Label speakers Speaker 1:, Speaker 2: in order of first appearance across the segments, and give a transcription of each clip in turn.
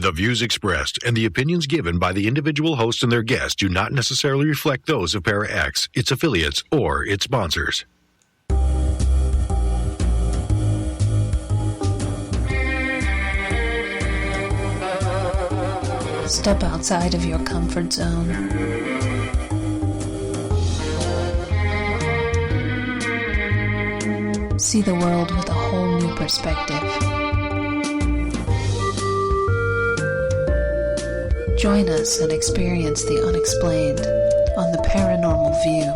Speaker 1: The views expressed and the opinions given by the individual host and their guests do not necessarily reflect those of Para X, its affiliates, or its sponsors.
Speaker 2: Step outside of your comfort zone. See the world with a whole new perspective. Join us and experience the unexplained on the Paranormal View.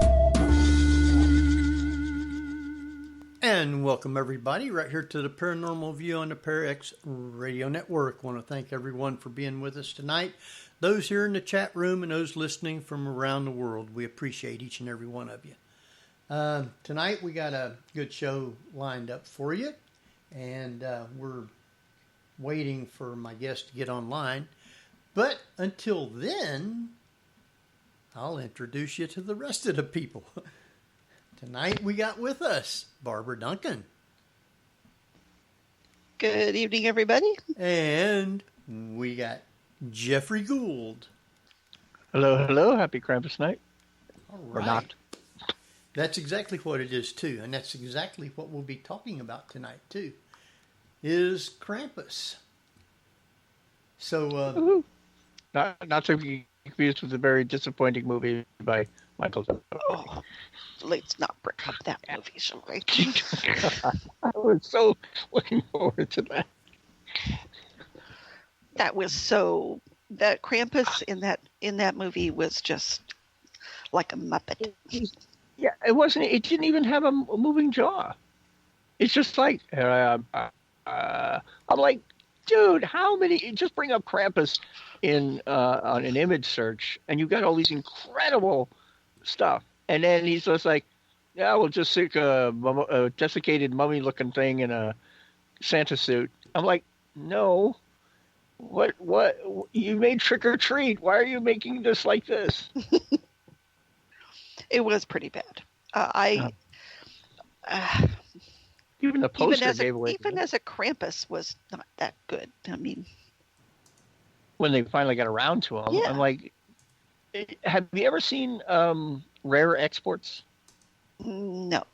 Speaker 3: And welcome everybody right here to the Paranormal View on the ParaX Radio Network. I want to thank everyone for being with us tonight. Those here in the chat room and those listening from around the world, we appreciate each and every one of you. Tonight we got a good show lined up for you, and we're waiting for my guest to get online. But until then, I'll introduce you to the rest of the people. Tonight we got with us Barbara Duncan.
Speaker 4: Good evening, everybody.
Speaker 3: And we got Jeffrey Gould.
Speaker 5: Hello, hello. Happy Krampus night.
Speaker 3: All right.
Speaker 5: Or not.
Speaker 3: That's exactly what it is, too. And that's exactly what we'll be talking about tonight, too, is Krampus. So,
Speaker 5: not to be confused with a very disappointing movie by Michael.
Speaker 4: Oh, let's not bring up that movie, shall we?
Speaker 5: I was so looking forward to that.
Speaker 4: That Krampus in that movie was just like a Muppet.
Speaker 5: Yeah, it wasn't. It didn't even have a moving jaw. It's just like I'm like, dude, how many? Just bring up Krampus in on an image search, and you've got all these incredible stuff. And then he's just like, yeah, we'll just stick a desiccated mummy-looking thing in a Santa suit. I'm like, no. What? You made Trick or Treat. Why are you making this like this?
Speaker 4: It was pretty bad.
Speaker 5: Even the poster gave away.
Speaker 4: Even as a Krampus was not that good. I mean,
Speaker 5: when they finally got around to him,
Speaker 4: yeah.
Speaker 5: I'm like, have you ever seen Rare Exports?
Speaker 4: No.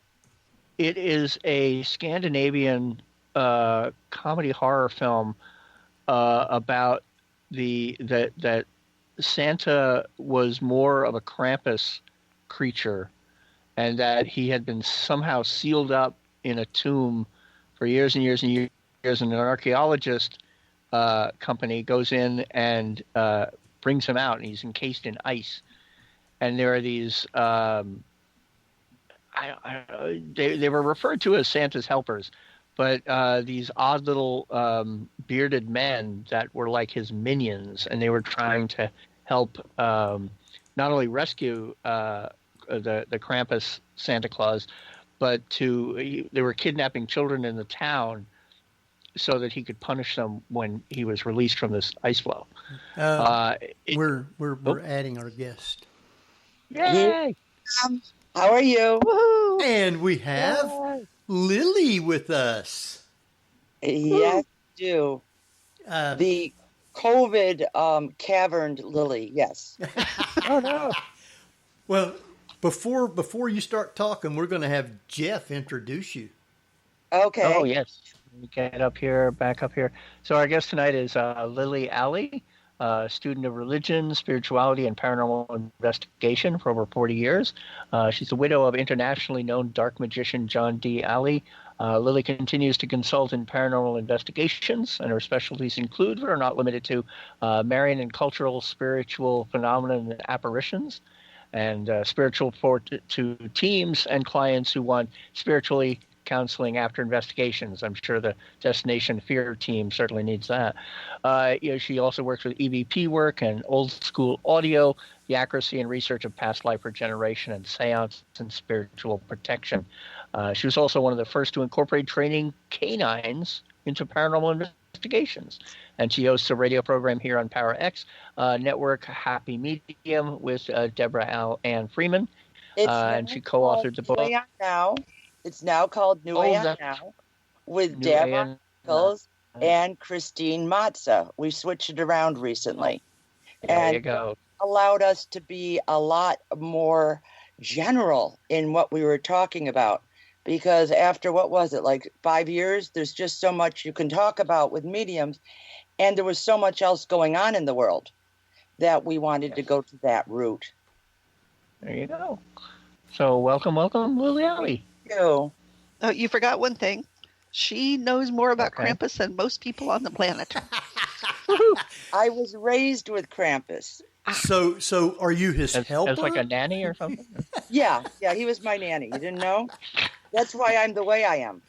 Speaker 5: It is a Scandinavian comedy horror film about that Santa was more of a Krampus creature, and that he had been somehow sealed up in a tomb for years and years and years, and an archaeologist company goes in and brings him out, and he's encased in ice. And there are these they were referred to as Santa's helpers, but these odd little bearded men that were like his minions, and they were trying to help not only rescue the Krampus Santa Claus, but they were kidnapping children in the town so that he could punish them when he was released from this ice flow.
Speaker 3: We're adding our guest.
Speaker 5: Yay!
Speaker 6: How are you?
Speaker 4: Woohoo!
Speaker 3: And we have Lillee with us.
Speaker 6: Yes, I do. The COVID caverned Lillee, yes.
Speaker 5: Oh, no.
Speaker 3: Well, before you start talking, we're going to have Jeff introduce you.
Speaker 6: Okay.
Speaker 5: Oh, yes. Back up here. So our guest tonight is Lillee Allee, student of religion, spirituality, and paranormal investigation for over 40 years. She's the widow of internationally known dark magician John D. Allee. Lillee continues to consult in paranormal investigations, and her specialties include, but are not limited to, Marian and cultural, spiritual phenomena and apparitions, and spiritual support to teams and clients who want spiritually counseling after investigations. I'm sure the Destination Fear team certainly needs that. She also works with EVP work and old school audio, the accuracy and research of past life regeneration, and seance and spiritual protection. She was also one of the first to incorporate training canines into paranormal investigations. And she hosts a radio program here on PowerX Network, Happy Medium, with Deborah Ann Freeman. And she co-authored the book.
Speaker 6: Now. It's now called Aeon Now with Davron and Christine Motza. We switched it around recently.
Speaker 5: There you go.
Speaker 6: Allowed us to be a lot more general in what we were talking about. Because after, what was it, like 5 years, there's just so much you can talk about with mediums. And there was so much else going on in the world that we wanted to go to that route.
Speaker 5: There you go. So welcome, Lillee Allee.
Speaker 6: Thank you.
Speaker 4: Oh, you forgot one thing. She knows more about Krampus than most people on the planet.
Speaker 6: I was raised with Krampus.
Speaker 3: So are you his helper?
Speaker 5: As like a nanny or something?
Speaker 6: Yeah, he was my nanny. You didn't know? That's why I'm the way I am.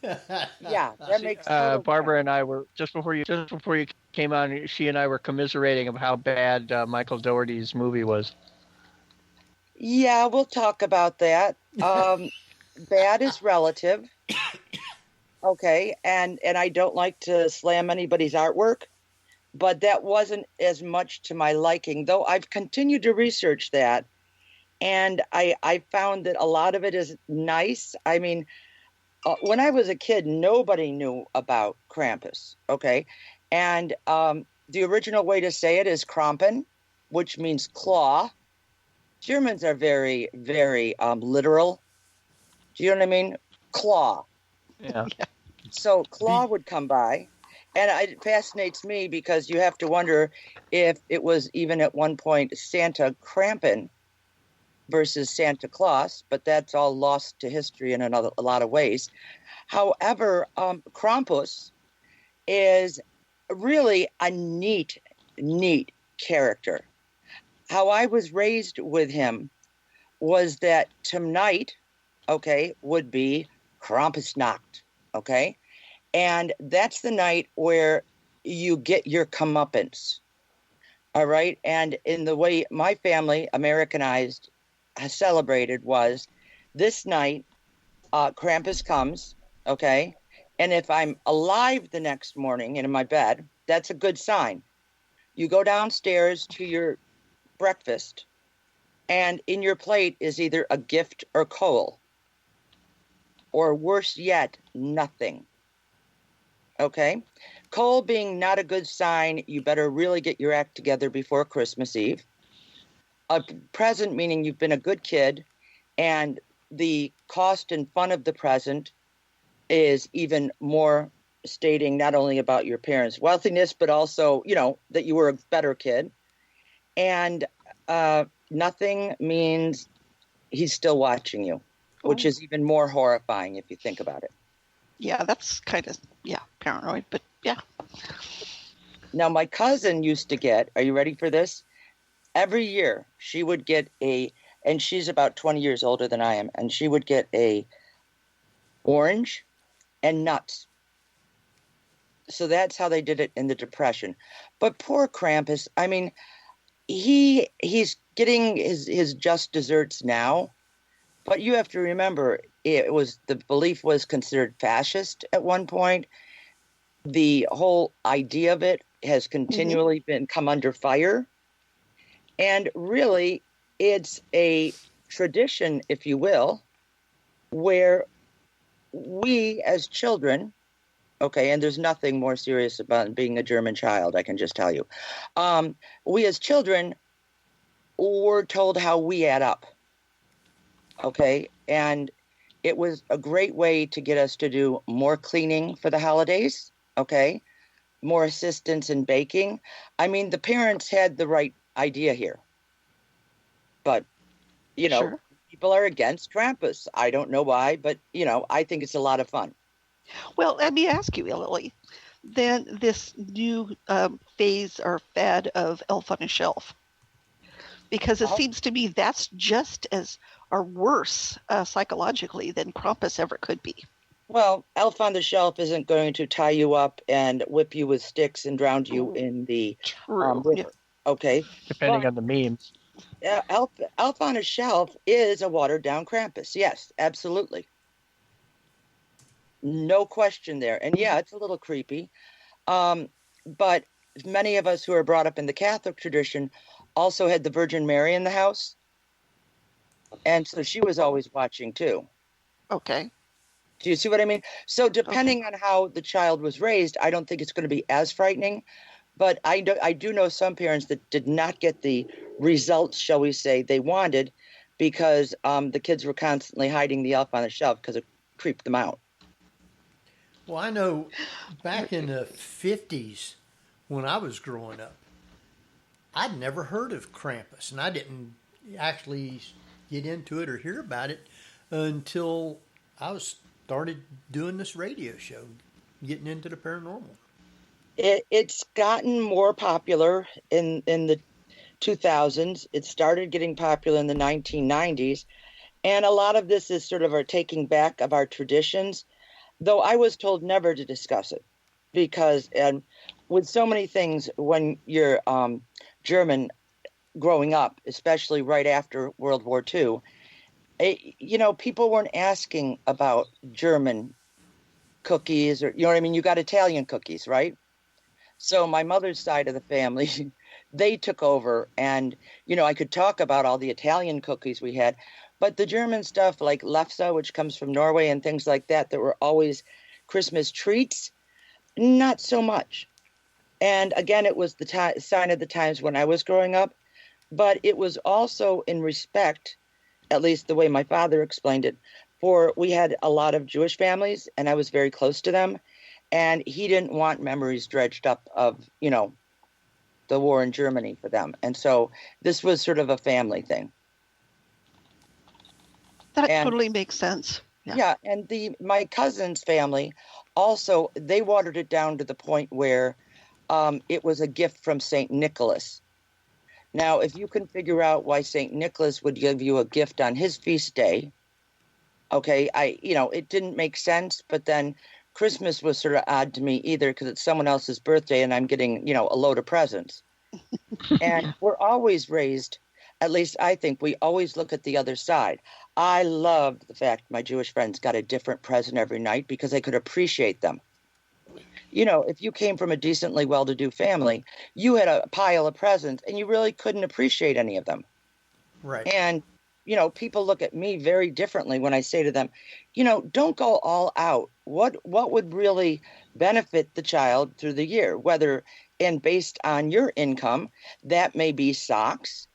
Speaker 6: Yeah, that makes sense.
Speaker 5: Barbara and I were just before you came on. She and I were commiserating of how bad Michael Dougherty's movie was.
Speaker 6: Yeah, we'll talk about that. Bad is relative. Okay, and I don't like to slam anybody's artwork, but that wasn't as much to my liking. Though I've continued to research that, and I found that a lot of it is nice. I mean, when I was a kid, nobody knew about Krampus, okay? And the original way to say it is Krampen, which means claw. Germans are very, very literal. Do you know what I mean? Claw.
Speaker 5: Yeah.
Speaker 6: So claw would come by, and it fascinates me because you have to wonder if it was even at one point Santa Krampen versus Santa Claus, but that's all lost to history in a lot of ways. However, Krampus is really a neat character. How I was raised with him was that tonight, okay, would be Krampusnacht, okay? And that's the night where you get your comeuppance, all right? And in the way my family, Americanized, celebrated was this night, Krampus comes, okay? And if I'm alive the next morning and in my bed, that's a good sign. You go downstairs to your breakfast, and in your plate is either a gift or coal, or worse yet, nothing. Okay? Coal being not a good sign, you better really get your act together before Christmas Eve. A present meaning you've been a good kid, and the cost and fun of the present is even more stating not only about your parents' wealthiness, but also, that you were a better kid. And nothing means he's still watching you, which is even more horrifying if you think about it.
Speaker 4: Yeah, that's kind of, paranoid, but yeah.
Speaker 6: Now, my cousin used to get, are you ready for this? Every year she would get and she's about 20 years older than I am, and she would get a orange and nuts. So that's how they did it in the Depression. But poor Krampus, I mean, he's getting his just desserts now, but you have to remember the belief was considered fascist at one point. The whole idea of it has continually been come under fire, and really it's a tradition, if you will, where we as children, okay, and there's nothing more serious about being a German child, I can just tell you. We as children were told how we add up, okay? And it was a great way to get us to do more cleaning for the holidays, okay? More assistance in baking. I mean, the parents had the right idea here. But,
Speaker 4: Sure.
Speaker 6: People are against Krampus. I don't know why, but, I think it's a lot of fun.
Speaker 4: Well, let me ask you, Lillee, then this new phase or fad of Elf on a Shelf, because it seems to me that's just as or worse psychologically than Krampus ever could be.
Speaker 6: Well, Elf on the Shelf isn't going to tie you up and whip you with sticks and drown you in the river. Yeah. Okay.
Speaker 5: Depending on the memes.
Speaker 6: Elf on a Shelf is a watered-down Krampus. Yes, absolutely. No question there. And yeah, it's a little creepy. But many of us who are brought up in the Catholic tradition also had the Virgin Mary in the house. And so she was always watching too.
Speaker 4: Okay.
Speaker 6: Do you see what I mean? So depending on how the child was raised, I don't think it's going to be as frightening. But I do know some parents that did not get the results, shall we say, they wanted because the kids were constantly hiding the elf on the shelf because it creeped them out.
Speaker 3: Well, I know back in the 50s when I was growing up, I'd never heard of Krampus, and I didn't actually get into it or hear about it until I started doing this radio show, getting into the paranormal.
Speaker 6: It's gotten more popular in the 2000s. It started getting popular in the 1990s. And a lot of this is sort of our taking back of our traditions, though I was told never to discuss it because with so many things, when you're German growing up, especially right after World War II, people weren't asking about German cookies or, you know what I mean? You got Italian cookies, right? So my mother's side of the family, they took over and, I could talk about all the Italian cookies we had, but the German stuff like lefse, which comes from Norway and things like that were always Christmas treats, not so much. And again, it was the sign of the times when I was growing up, but it was also in respect, at least the way my father explained it, for we had a lot of Jewish families and I was very close to them. And he didn't want memories dredged up of, the war in Germany for them. And so this was sort of a family thing.
Speaker 4: That totally makes sense.
Speaker 6: Yeah. And my cousin's family also, they watered it down to the point where it was a gift from St. Nicholas. Now, if you can figure out why St. Nicholas would give you a gift on his feast day, okay, it didn't make sense, but then Christmas was sort of odd to me either because it's someone else's birthday and I'm getting, a load of presents. And we're always raised, at least I think, we always look at the other side. I loved the fact my Jewish friends got a different present every night because I could appreciate them. If you came from a decently well-to-do family, you had a pile of presents and you really couldn't appreciate any of them.
Speaker 3: Right.
Speaker 6: And people look at me very differently when I say to them, don't go all out. What would really benefit the child through the year, and based on your income, that may be socks.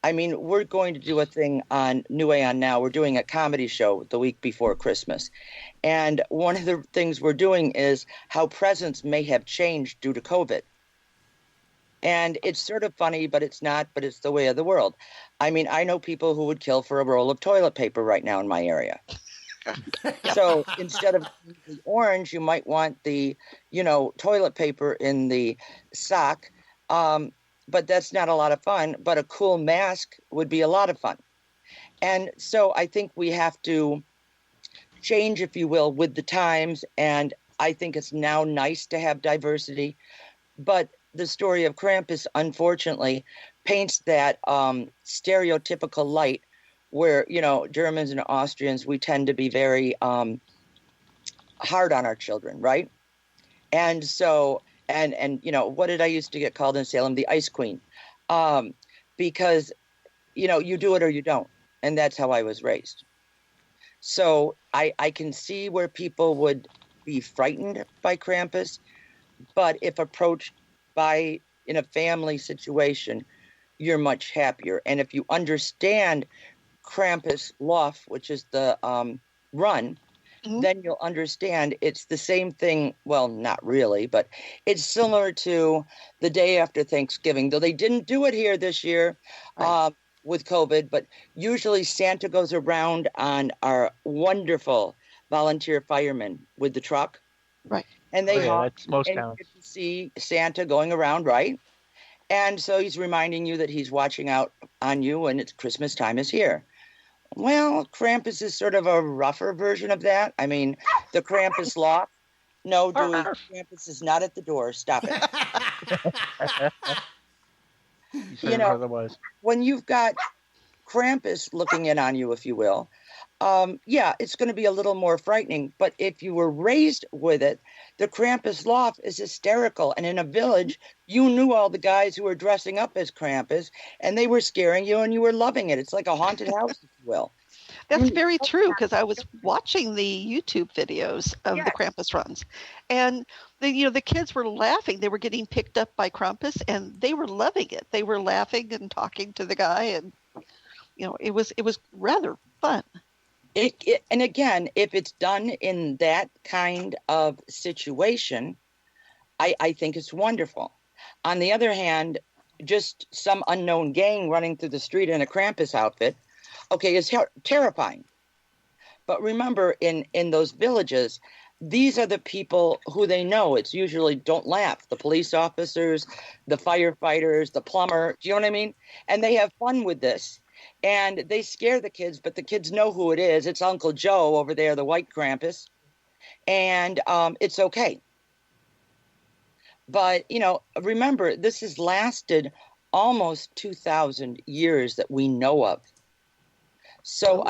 Speaker 6: I mean, we're going to do a thing on New Aeon Now. We're doing a comedy show the week before Christmas. And one of the things we're doing is how presents may have changed due to COVID. And it's sort of funny, but it's not, but it's the way of the world. I mean, I know people who would kill for a roll of toilet paper right now in my area. So instead of the orange, you might want the, toilet paper in the sock. But that's not a lot of fun. But a cool mask would be a lot of fun. And so I think we have to change, if you will, with the times. And I think it's now nice to have diversity. But the story of Krampus, unfortunately, paints that stereotypical light where, Germans and Austrians, we tend to be very hard on our children, right? And so, and what did I used to get called in Salem? The Ice Queen. Because, you do it or you don't. And that's how I was raised. So I can see where people would be frightened by Krampus, but if approached in a family situation, you're much happier. And if you understand Krampus Lauf, which is the run, then you'll understand it's the same thing. Well, not really, but it's similar to the day after Thanksgiving, though they didn't do it here this year with COVID. But usually Santa goes around on our wonderful volunteer firemen with the truck.
Speaker 4: Right.
Speaker 6: And they
Speaker 5: that's most
Speaker 6: and
Speaker 5: towns.
Speaker 6: you get to see Santa going around, right? And so he's reminding you that he's watching out on you and it's Christmas time is here. Well, Krampus is sort of a rougher version of that. I mean, the Krampus Lauf. No, Dewey, Krampus is not at the door. Stop it.
Speaker 5: Otherwise.
Speaker 6: When you've got Krampus looking in on you, if you will, it's going to be a little more frightening. But if you were raised with it, the Krampus Lauf is hysterical. And in a village, you knew all the guys who were dressing up as Krampus, and they were scaring you, and you were loving it. It's like a haunted house, if you will.
Speaker 4: That's very true, because I was watching the YouTube videos of the Krampus runs, and the kids were laughing. They were getting picked up by Krampus, and they were loving it. They were laughing and talking to the guy, and it was rather fun.
Speaker 6: And again, if it's done in that kind of situation, I think it's wonderful. On the other hand, just some unknown gang running through the street in a Krampus outfit, okay, is terrifying. But remember, in those villages, these are the people who they know. It's usually, don't laugh, the police officers, the firefighters, the plumber. Do you know what I mean? And they have fun with this. And they scare the kids, but the kids know who it is. It's Uncle Joe over there, the white Krampus. And it's okay. But, remember, this has lasted almost 2,000 years that we know of. So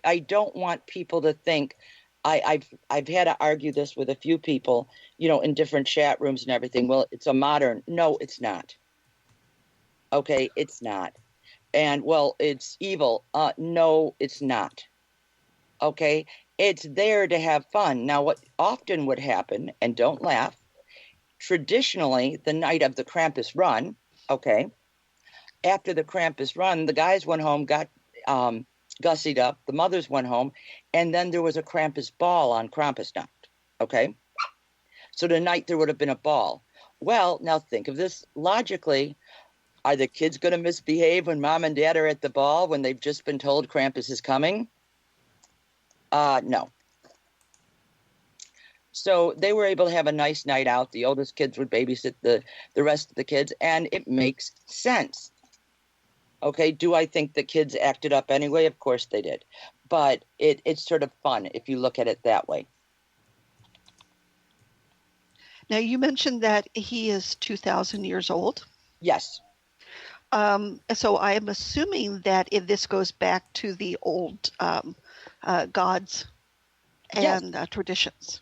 Speaker 6: I don't want people to think, I've had to argue this with a few people, in different chat rooms and everything. Well, it's a modern. No, it's not. Okay, it's not. And, well, it's evil. No, it's not. Okay, it's there to have fun. Now, what often would happen, and don't laugh, traditionally, the night of the Krampus run, okay, after the Krampus run, the guys went home, got gussied up, the mothers went home, and then there was a Krampus ball on Krampusnacht, okay? So tonight there would have been a ball. Well, now think of this logically. Are the kids going to misbehave when mom and dad are at the ball when they've just been told Krampus is coming? No. So they were able to have a nice night out. The oldest kids would babysit the rest of the kids, and it makes sense. Okay, do I think the kids acted up anyway? Of course they did. But it's sort of fun if you look at it that way.
Speaker 4: Now, you mentioned that he is 2,000 years old.
Speaker 6: Yes.
Speaker 4: So I am assuming that this goes back to the old gods and traditions.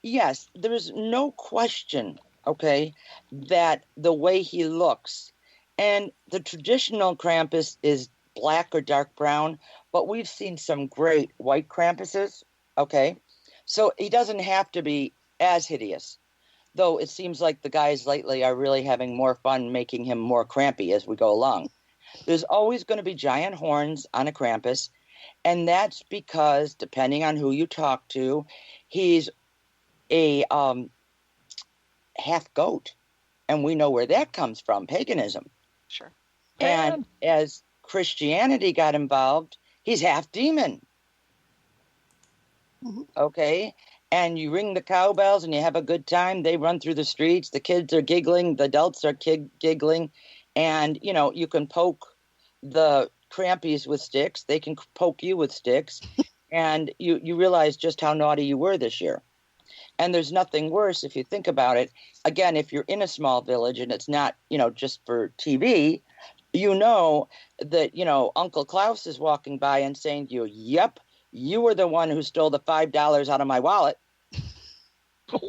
Speaker 6: Yes, there's no question, okay, that the way he looks, and the traditional Krampus is black or dark brown, but we've seen some great white Krampuses, okay? So he doesn't have to be as hideous, though it seems like the guys lately are really having more fun making him more crampy as we go along. There's always going to be giant horns on a Krampus, and that's because, depending on who you talk to, he's a half goat, and we know where that comes from, paganism.
Speaker 4: Sure.
Speaker 6: And as Christianity got involved, he's half demon. Mm-hmm. Okay, and you ring the cowbells and you have a good time. They run through the streets, the kids are giggling, the adults are giggling, and you can poke the Krampies with sticks, they can poke you with sticks, and you realize just how naughty you were this year. And there's nothing worse if you think about it. Again, if you're in a small village and it's not, just for TV, that, Uncle Klaus is walking by and saying to you, yep, you were the one who stole the $5 out of my wallet.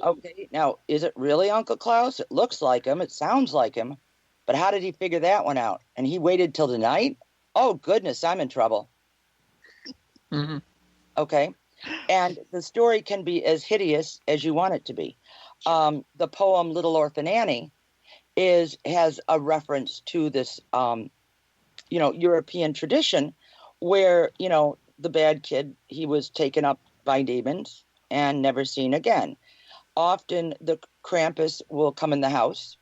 Speaker 6: Okay, now, is it really Uncle Klaus? It looks like him. It sounds like him. But how did he figure that one out? And he waited till tonight? Oh, goodness, I'm in trouble. Mm-hmm. Okay. And the story can be as hideous as you want it to be. The poem Little Orphan Annie has a reference to this, European tradition where, the bad kid, he was taken up by demons and never seen again. Often the Krampus will come in the house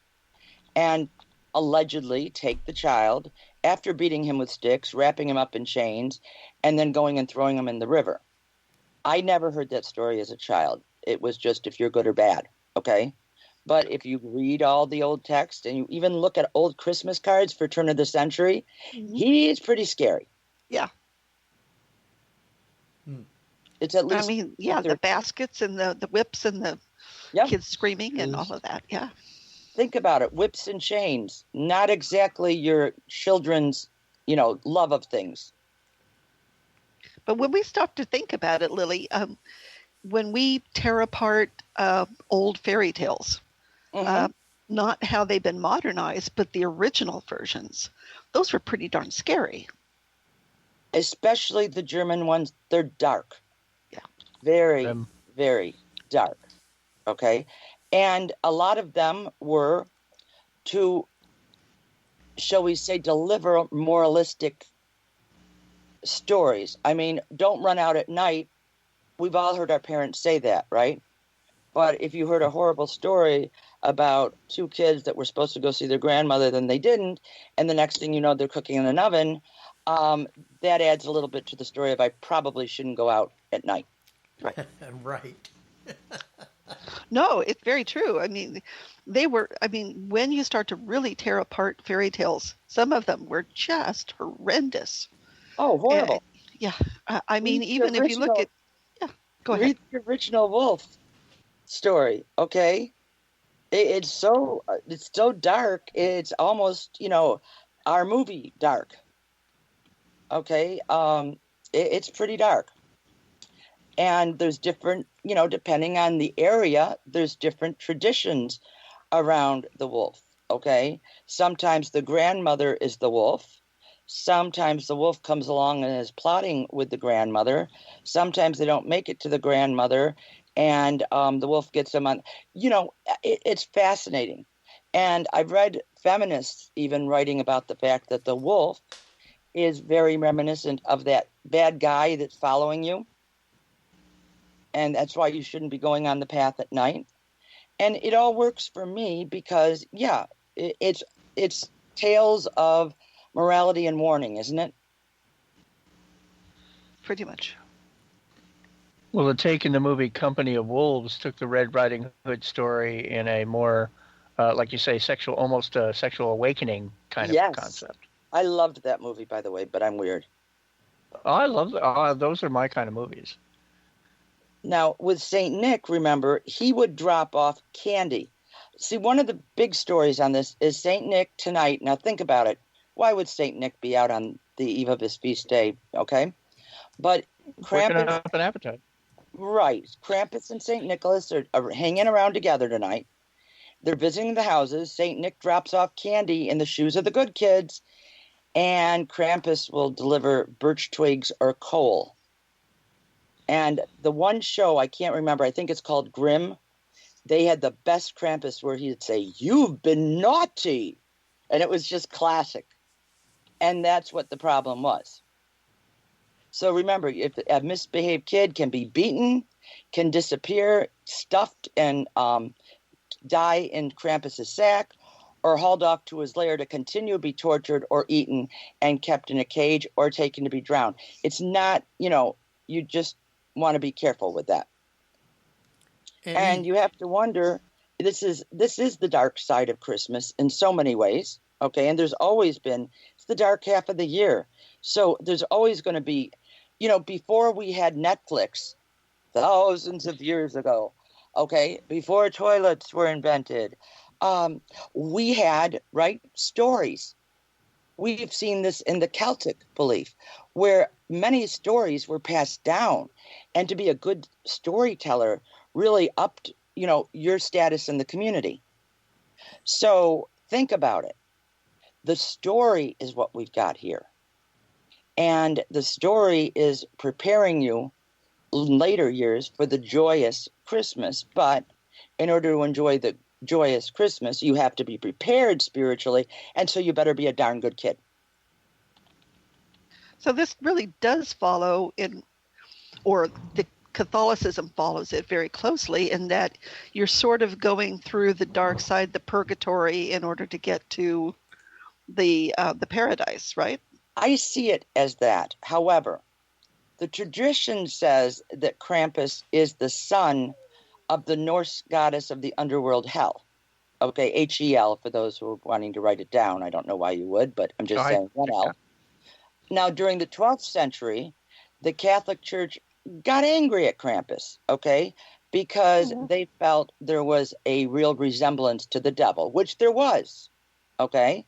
Speaker 6: and allegedly take the child after beating him with sticks, wrapping him up in chains, and then going and throwing him in the river. I never heard that story as a child. It was just if you're good or bad, okay? But if you read all the old text and you even look at old Christmas cards for turn of the century, mm-hmm. He's pretty scary.
Speaker 4: Yeah.
Speaker 6: It's at least...
Speaker 4: the baskets and the whips and the kids screaming and all of that, yeah.
Speaker 6: Think about it. Whips and chains. Not exactly your children's, love of things.
Speaker 4: But when we stop to think about it, Lillee, when we tear apart old fairy tales, mm-hmm. Not how they've been modernized, but the original versions, those were pretty darn scary.
Speaker 6: especially the German ones, they're dark.
Speaker 4: Yeah.
Speaker 6: Very, very dark. Okay. And a lot of them were to, shall we say, deliver moralistic stories. I mean, don't run out at night. We've all heard our parents say that, right? But if you heard a horrible story about two kids that were supposed to go see their grandmother, then they didn't, and the next thing you know, they're cooking in an oven, that adds a little bit to the story of I probably shouldn't go out at night.
Speaker 3: Right. Right.
Speaker 4: No, it's very true. I mean, when you start to really tear apart fairy tales, some of them were just horrendous.
Speaker 6: Oh, horrible.
Speaker 4: Yeah. I mean, even if you look at, go ahead.
Speaker 6: Read the original Wolf story, okay? It's so dark. It's almost, our movie dark. Okay? It's pretty dark. And there's different, depending on the area, there's different traditions around the wolf, okay? Sometimes the grandmother is the wolf. Sometimes the wolf comes along and is plotting with the grandmother. Sometimes they don't make it to the grandmother, and the wolf gets them on. It's fascinating. And I've read feminists even writing about the fact that the wolf is very reminiscent of that bad guy that's following you. And that's why you shouldn't be going on the path at night. And it all works for me because, it's tales of morality and warning, isn't it?
Speaker 4: Pretty much.
Speaker 5: Well, the take in the movie Company of Wolves took the Red Riding Hood story in a more, like you say, almost a sexual awakening kind of concept.
Speaker 6: I loved that movie, by the way, but I'm weird.
Speaker 5: Oh, I love those are my kind of movies.
Speaker 6: Now, with St. Nick, remember, he would drop off candy. See, one of the big stories on this is St. Nick tonight. Now, think about it. Why would St. Nick be out on the eve of his feast day? Okay. But
Speaker 5: Krampus, working up an appetite.
Speaker 6: Right. Krampus and St. Nicholas are hanging around together tonight. They're visiting the houses. St. Nick drops off candy in the shoes of the good kids, and Krampus will deliver birch twigs or coal. And the one show, I can't remember, I think it's called Grimm, they had the best Krampus where he'd say, "You've been naughty." And it was just classic. And that's what the problem was. So remember, if a misbehaved kid can be beaten, can disappear, stuffed, and die in Krampus's sack, or hauled off to his lair to continue to be tortured or eaten and kept in a cage or taken to be drowned. It's not, you just want to be careful with that. And you have to wonder, this is the dark side of Christmas in so many ways, okay? And there's always been, it's the dark half of the year. So there's always going to be, before we had Netflix, thousands of years ago, okay, before toilets were invented, we had, stories. We've seen this in the Celtic belief, where many stories were passed down, and to be a good storyteller really upped, your status in the community. So think about it. The story is what we've got here. And the story is preparing you in later years for the joyous Christmas. But in order to enjoy the joyous Christmas, you have to be prepared spiritually, and so you better be a darn good kid.
Speaker 4: So this really does follow the Catholicism follows it very closely in that you're sort of going through the dark side, the purgatory, in order to get to the paradise, right?
Speaker 6: I see it as that. However, the tradition says that Krampus is the son of the Norse goddess of the underworld, Hel. Okay, H-E-L, for those who are wanting to write it down. I don't know why you would, but I'm just saying one L. Now, during the 12th century, the Catholic Church got angry at Krampus, okay, because they felt there was a real resemblance to the devil, which there was, okay?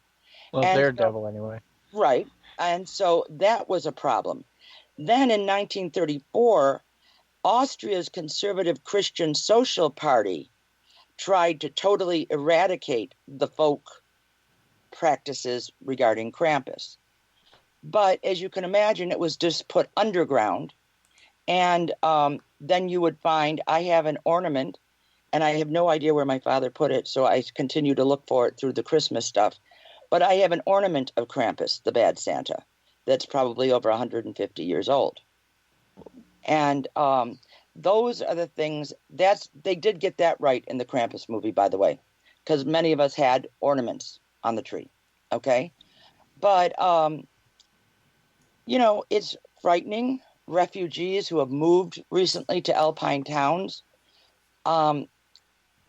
Speaker 5: Well, they're devil anyway.
Speaker 6: Right, and so that was a problem. Then in 1934, Austria's conservative Christian Social Party tried to totally eradicate the folk practices regarding Krampus. But as you can imagine, it was just put underground. And then you would find, I have an ornament, and I have no idea where my father put it, so I continue to look for it through the Christmas stuff. But I have an ornament of Krampus, the bad Santa, that's probably over 150 years old. And those are the things, they did get that right in the Krampus movie, by the way, because many of us had ornaments on the tree, okay? But, it's frightening. Refugees who have moved recently to alpine towns,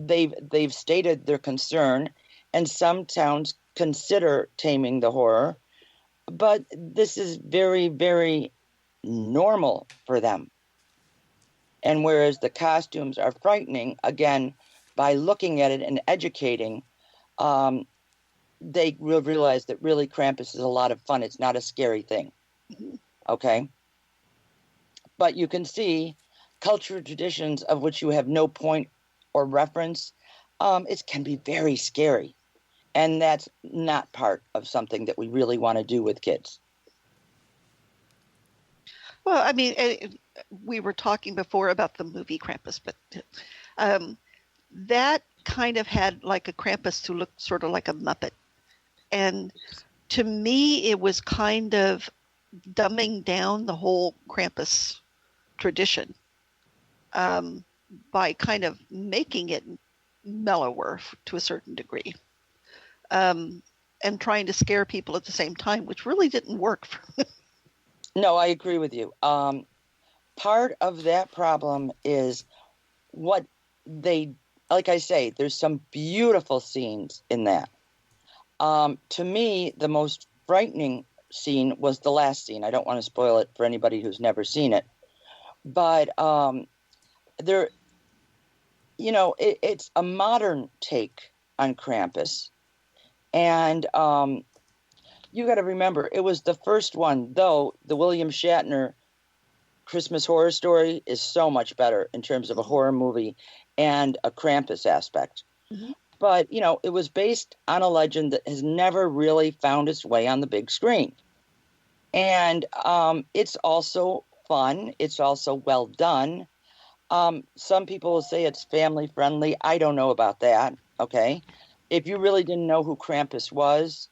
Speaker 6: they've stated their concern, and some towns consider taming the horror, but this is very, very normal for them. And whereas the costumes are frightening, again, by looking at it and educating, they will realize that really Krampus is a lot of fun. It's not a scary thing. Okay? But you can see cultural traditions of which you have no point or reference, it can be very scary. And that's not part of something that we really want to do with kids.
Speaker 4: Well, I mean, we were talking before about the movie Krampus, but that kind of had like a Krampus who looked sort of like a Muppet. And to me, it was kind of dumbing down the whole Krampus tradition by kind of making it mellower to a certain degree, and trying to scare people at the same time, which really didn't work.
Speaker 6: No, I agree with you. Part of that problem is what like I say, there's some beautiful scenes in that. To me, the most frightening scene was the last scene. I don't want to spoil it for anybody who's never seen it. But there, it's a modern take on Krampus. And you got to remember, it was the first one, though the William Shatner Christmas Horror Story is so much better in terms of a horror movie and a Krampus aspect. Mm-hmm. But, it was based on a legend that has never really found its way on the big screen. And it's also fun. It's also well done. Some people will say it's family friendly. I don't know about that. Okay. If you really didn't know who Krampus was,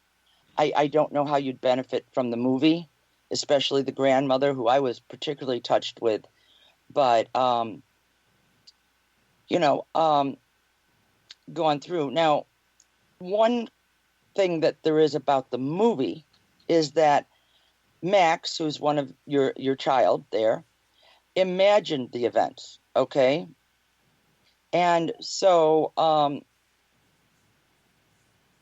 Speaker 6: I don't know how you'd benefit from the movie, especially the grandmother, who I was particularly touched with. But, going through. Now, one thing that there is about the movie is that Max, who's one of your child there, imagined the events, okay? And so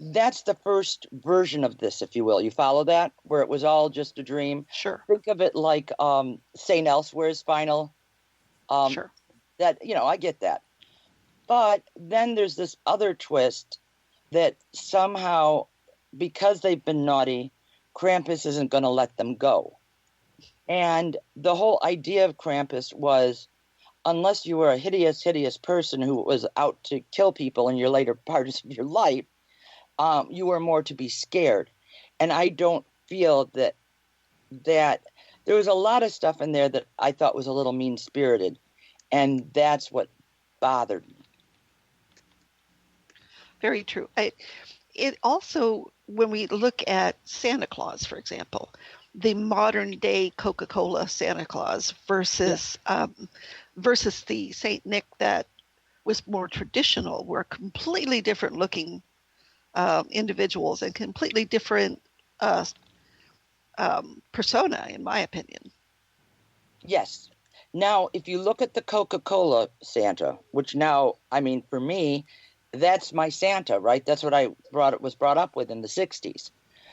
Speaker 6: that's the first version of this, if you will. You follow that? Where it was all just a dream?
Speaker 4: Sure.
Speaker 6: Think of it like St. Elsewhere's final.
Speaker 4: Sure.
Speaker 6: That, I get that. But then there's this other twist that somehow, because they've been naughty, Krampus isn't going to let them go. And the whole idea of Krampus was, unless you were a hideous, hideous person who was out to kill people in your later parts of your life, you were more to be scared. And I don't feel that there was a lot of stuff in there that I thought was a little mean-spirited. And that's what bothered me.
Speaker 4: Very true. It also, when we look at Santa Claus, for example, the modern day Coca-Cola Santa Claus versus the Saint Nick that was more traditional, were completely different looking individuals and completely different persona, in my opinion.
Speaker 6: Yes. Now, if you look at the Coca-Cola Santa, which now, for me, that's my Santa, right? That's what was brought up with in the 60s.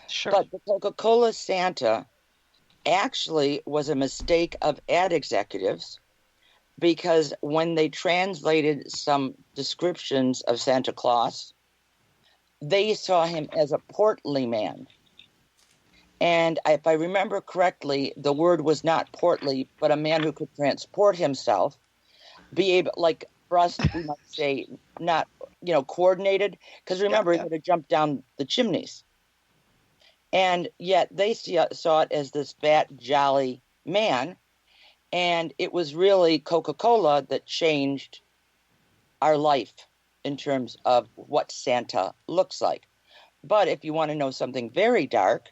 Speaker 4: Sure.
Speaker 6: But the Coca-Cola Santa actually was a mistake of ad executives, because when they translated some descriptions of Santa Claus, they saw him as a portly man. And if I remember correctly, the word was not portly, but a man who could transport himself, be able, like for us, we might say, not, coordinated. Because remember, he would have jumped down the chimneys. And yet they saw it as this fat, jolly man. And it was really Coca-Cola that changed our life in terms of what Santa looks like. But if you want to know something very dark,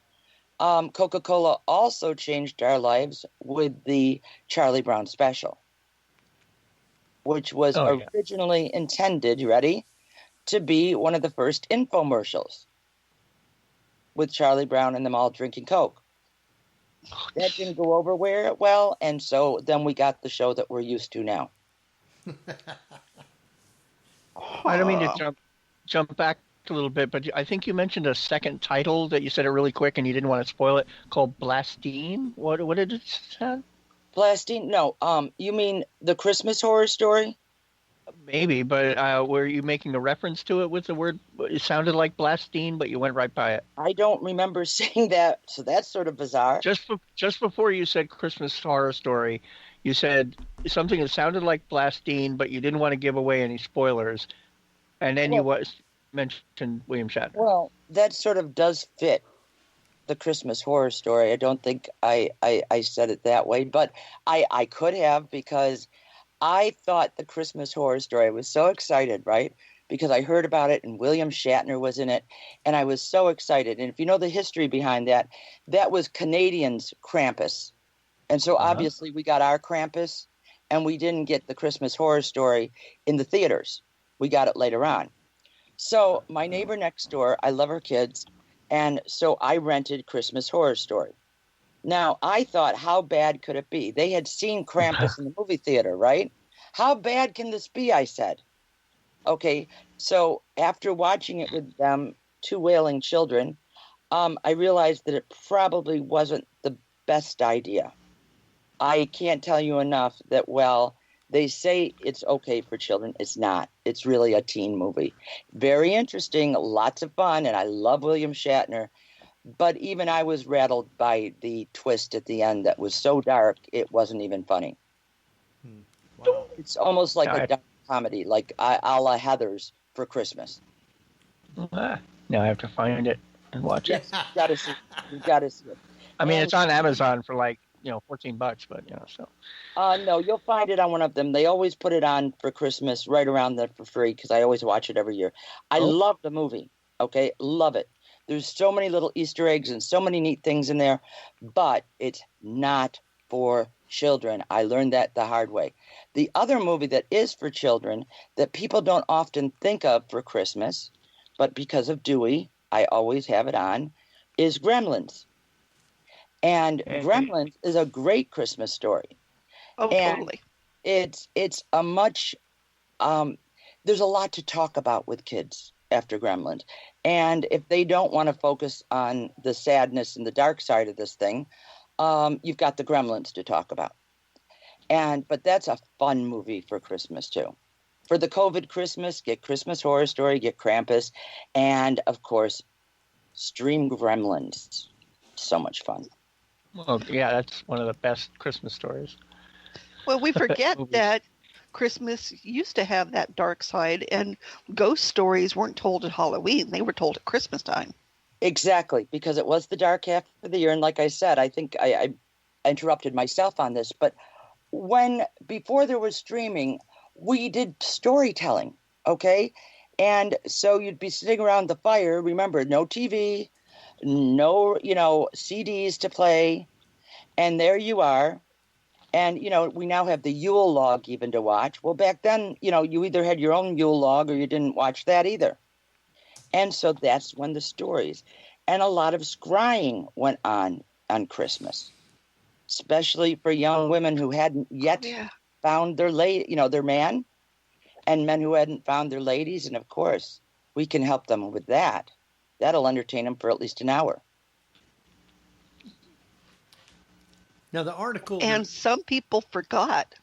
Speaker 6: Coca-Cola also changed our lives with the Charlie Brown special, which was originally intended, you ready, to be one of the first infomercials with Charlie Brown and them all drinking Coke. That didn't go over well, and so then we got the show that we're used to now.
Speaker 5: I don't mean to jump back a little bit, but I think you mentioned a second title that you said it really quick and you didn't want to spoil it, called Blastine. What did it say?
Speaker 6: Blastine? No, you mean the Christmas Horror Story?
Speaker 5: Maybe, but were you making a reference to it with the word? It sounded like Blastine, but you went right by it.
Speaker 6: I don't remember saying that, so that's sort of bizarre.
Speaker 5: Just before you said Christmas Horror Story, you said something that sounded like Blastine, but you didn't want to give away any spoilers, and then you mentioned William Shatner.
Speaker 6: Well, that sort of does fit the Christmas Horror Story. I don't think I said it that way, but I could have, because I thought the Christmas Horror Story, I was so excited, right? Because I heard about it and William Shatner was in it, and I was so excited. And if you know the history behind that, that was Canadians' Krampus. And so obviously we got our Krampus, and we didn't get the Christmas Horror Story in the theaters. We got it later on. So my neighbor next door, I love her kids, and so I rented Christmas Horror Story. Now, I thought, how bad could it be? They had seen Krampus in the movie theater, right? How bad can this be, I said. Okay, so after watching it with them, two wailing children, I realized that it probably wasn't the best idea. I can't tell you enough that, well, they say it's okay for children. It's not. It's really a teen movie. Very interesting, lots of fun, and I love William Shatner. But even I was rattled by the twist at the end that was so dark, it wasn't even funny. Wow. It's almost like a dark comedy, like a la Heathers for Christmas.
Speaker 5: Now I have to find it and watch it.
Speaker 6: You gotta see it.
Speaker 5: I mean, it's on Amazon for like, $14, but, so.
Speaker 6: No, you'll find it on one of them. They always put it on for Christmas right around there for free, because I always watch it every year. I love the movie, okay? Love it. There's so many little Easter eggs and so many neat things in there, but it's not for children. I learned that the hard way. The other movie that is for children that people don't often think of for Christmas, but because of Dewey, I always have it on, is Gremlins. And Gremlins is a great Christmas story.
Speaker 4: Oh,
Speaker 6: and
Speaker 4: totally.
Speaker 6: It's a much, there's a lot to talk about with kids after Gremlins. And if they don't want to focus on the sadness and the dark side of this thing, you've got the Gremlins to talk about. But that's a fun movie for Christmas too. For the COVID Christmas, get Christmas Horror Story, get Krampus, and of course, stream Gremlins. So much fun.
Speaker 5: Well, yeah, that's one of the best Christmas stories.
Speaker 4: Well, we forget that Christmas used to have that dark side, and ghost stories weren't told at Halloween. They were told at Christmas time.
Speaker 6: Exactly, because it was the dark half of the year. And like I said, I think I interrupted myself on this, but before there was streaming, we did storytelling, okay? And so you'd be sitting around the fire. Remember, no TV, no, CDs to play. And there you are. And, we now have the Yule log even to watch. Well, back then, you either had your own Yule log or you didn't watch that either. And so that's when the stories. And a lot of scrying went on Christmas, especially for young women who hadn't yet found their their man, and men who hadn't found their ladies. And of course, we can help them with that. That'll entertain them for at least an hour.
Speaker 3: Now the article,
Speaker 4: and some people forgot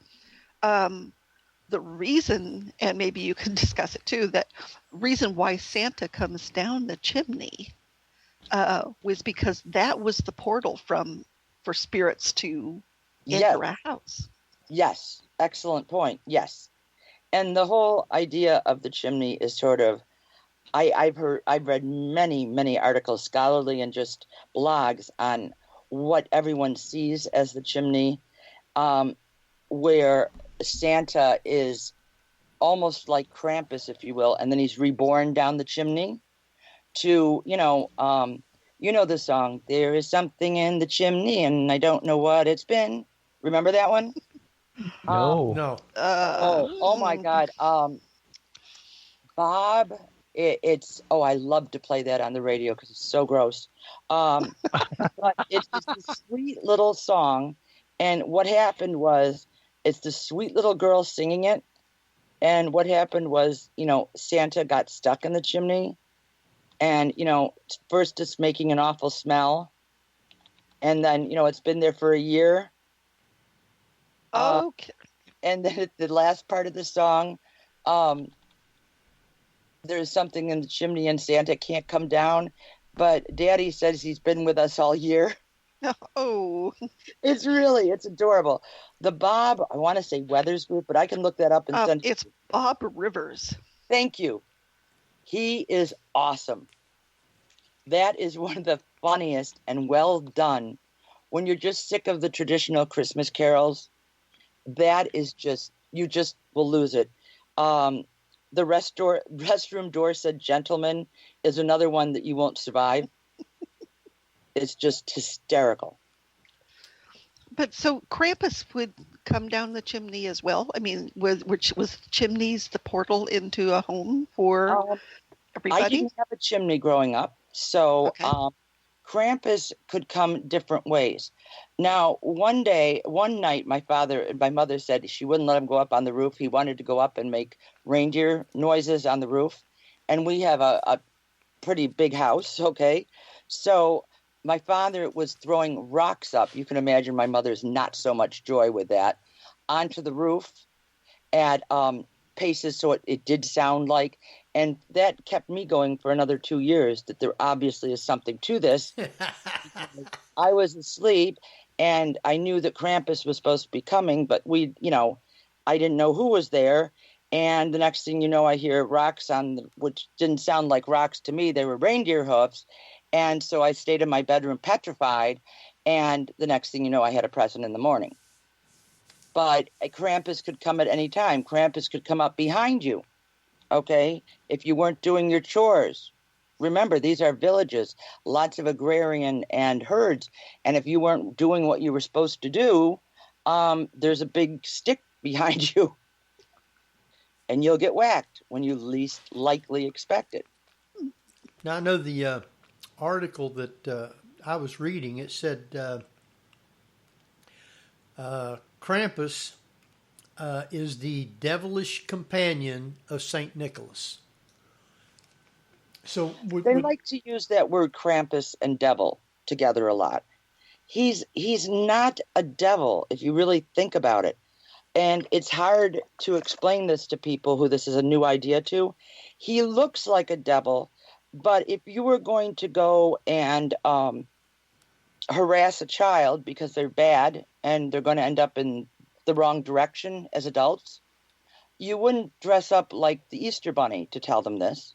Speaker 4: the reason, and maybe you can discuss it too, that reason why Santa comes down the chimney was because that was the portal for spirits to enter a house.
Speaker 6: Yes, excellent point. Yes. And the whole idea of the chimney is sort of I've read many articles, scholarly and just blogs, on what everyone sees as the chimney, where Santa is almost like Krampus, if you will, and then he's reborn down the chimney to, the song, "There is something in the chimney and I don't know what it's been." Remember that one?
Speaker 5: No.
Speaker 3: No.
Speaker 6: Oh my God. Bob, I love to play that on the radio because it's so gross. But it's just a sweet little song. And what happened was, it's the sweet little girl singing it. And what happened was, Santa got stuck in the chimney. And, first it's making an awful smell. And then, it's been there for a year.
Speaker 4: Okay.
Speaker 6: And then at the last part of the song, there's something in the chimney and Santa can't come down. But Daddy says he's been with us all year.
Speaker 4: Oh.
Speaker 6: It's adorable. The Bob, I want to say Weathers group, but I can look that up and send
Speaker 4: it's Bob Rivers.
Speaker 6: Thank you. He is awesome. That is one of the funniest and well done. When you're just sick of the traditional Christmas carols, that is you just will lose it. The restroom door said "gentlemen" is another one that you won't survive. It's just hysterical.
Speaker 4: But so Krampus would come down the chimney as well? I mean, which was chimneys the portal into a home for everybody?
Speaker 6: I didn't have a chimney growing up, so
Speaker 4: Okay.
Speaker 6: Krampus could come different ways. Now, one night, my mother said she wouldn't let him go up on the roof. He wanted to go up and make reindeer noises on the roof. And we have a pretty big house, okay? So my father was throwing rocks up. You can imagine my mother's not so much joy with that, onto the roof at paces so it did sound like. And that kept me going for another 2 years, that there obviously is something to this. I was asleep, and I knew that Krampus was supposed to be coming, but I didn't know who was there. And the next thing you know, I hear rocks which didn't sound like rocks to me. They were reindeer hoofs. And so I stayed in my bedroom petrified. And the next thing you know, I had a present in the morning. But Krampus could come at any time. Krampus could come up behind you. Okay, if you weren't doing your chores. Remember, these are villages, lots of agrarian and herds. And if you weren't doing what you were supposed to do, there's a big stick behind you. And you'll get whacked when you least likely expect it.
Speaker 3: Now, I know the article that I was reading, it said Krampus is the devilish companion of St. Nicholas. So
Speaker 6: they like to use that word Krampus and devil together a lot. He's not a devil if you really think about it. And it's hard to explain this to people who this is a new idea to. He looks like a devil, but if you were going to go and harass a child because they're bad and they're going to end up in the wrong direction as adults, you wouldn't dress up like the Easter Bunny to tell them this.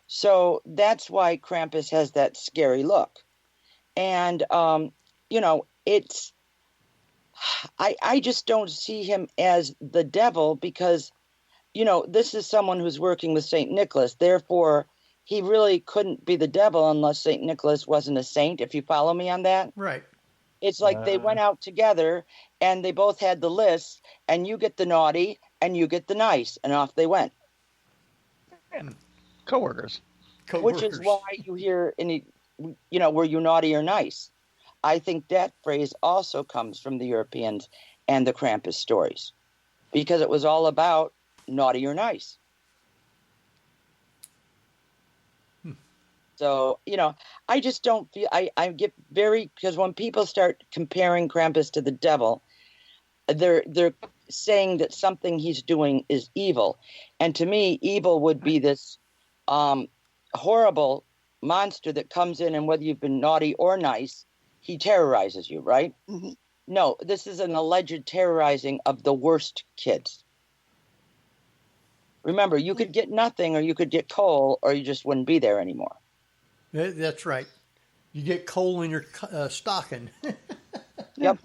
Speaker 6: So that's why Krampus has that scary look. And, it's... I just don't see him as the devil because, this is someone who's working with St. Nicholas. Therefore, he really couldn't be the devil unless St. Nicholas wasn't a saint, if you follow me on that.
Speaker 3: Right.
Speaker 6: It's like they went out together and they both had the list, and you get the naughty and you get the nice, and off they went.
Speaker 5: Co-workers.
Speaker 6: Which is why you hear, were you naughty or nice? I think that phrase also comes from the Europeans and the Krampus stories, because it was all about naughty or nice. So, I just don't feel, I get because when people start comparing Krampus to the devil, they're saying that something he's doing is evil. And to me, evil would be this horrible monster that comes in, and whether you've been naughty or nice, he terrorizes you, right?
Speaker 4: Mm-hmm.
Speaker 6: No, this is an alleged terrorizing of the worst kids. Remember, you could get nothing, or you could get coal, or you just wouldn't be there anymore.
Speaker 3: That's right. You get coal in your stocking.
Speaker 6: Yep.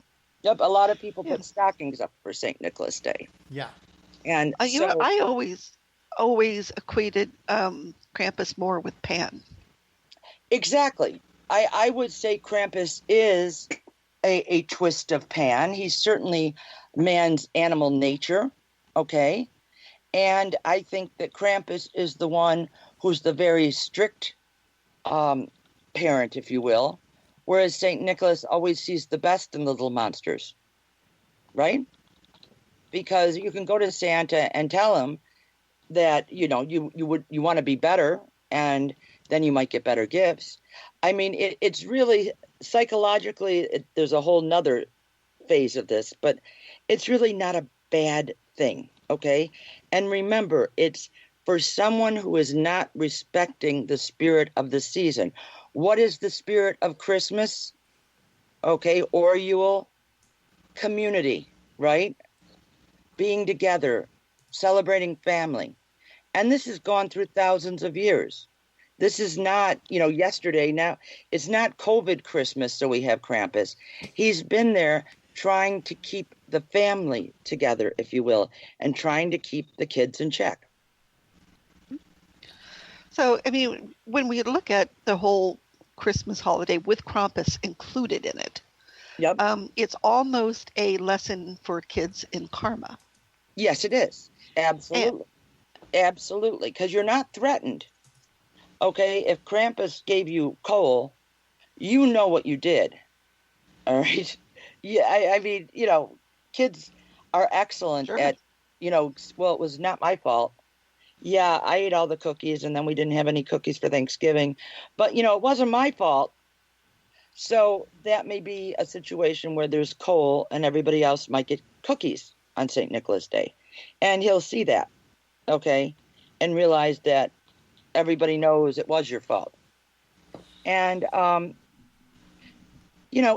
Speaker 6: A lot of people put stockings up for St. Nicholas Day.
Speaker 3: Yeah.
Speaker 6: And
Speaker 4: I always equated Krampus more with Pan.
Speaker 6: Exactly. I would say Krampus is a twist of Pan. He's certainly man's animal nature, okay? And I think that Krampus is the one who's the very strict parent, if you will, whereas St. Nicholas always sees the best in the little monsters, right? Because you can go to Santa and tell him that, you want to be better, and then you might get better gifts. I mean, it's really psychologically, there's a whole nother phase of this, but it's really not a bad thing, okay? And remember, it's for someone who is not respecting the spirit of the season. What is the spirit of Christmas? Okay, or Yule? Community, right? Being together, celebrating family. And this has gone through thousands of years. This is not, yesterday. Now, it's not COVID Christmas, so we have Krampus. He's been there trying to keep the family together, if you will, and trying to keep the kids in check.
Speaker 4: So, I mean, when we look at the whole Christmas holiday with Krampus included in it,
Speaker 6: yep.
Speaker 4: It's almost a lesson for kids in karma.
Speaker 6: Yes, it is. Absolutely. Absolutely, because you're not threatened. Okay, if Krampus gave you coal, you know what you did. All right? Yeah, I mean, kids are excellent at, well, it was not my fault. Yeah, I ate all the cookies, and then we didn't have any cookies for Thanksgiving. But, it wasn't my fault. So that may be a situation where there's coal, and everybody else might get cookies on St. Nicholas Day. And he'll see that, okay, and realize that everybody knows it was your fault. And,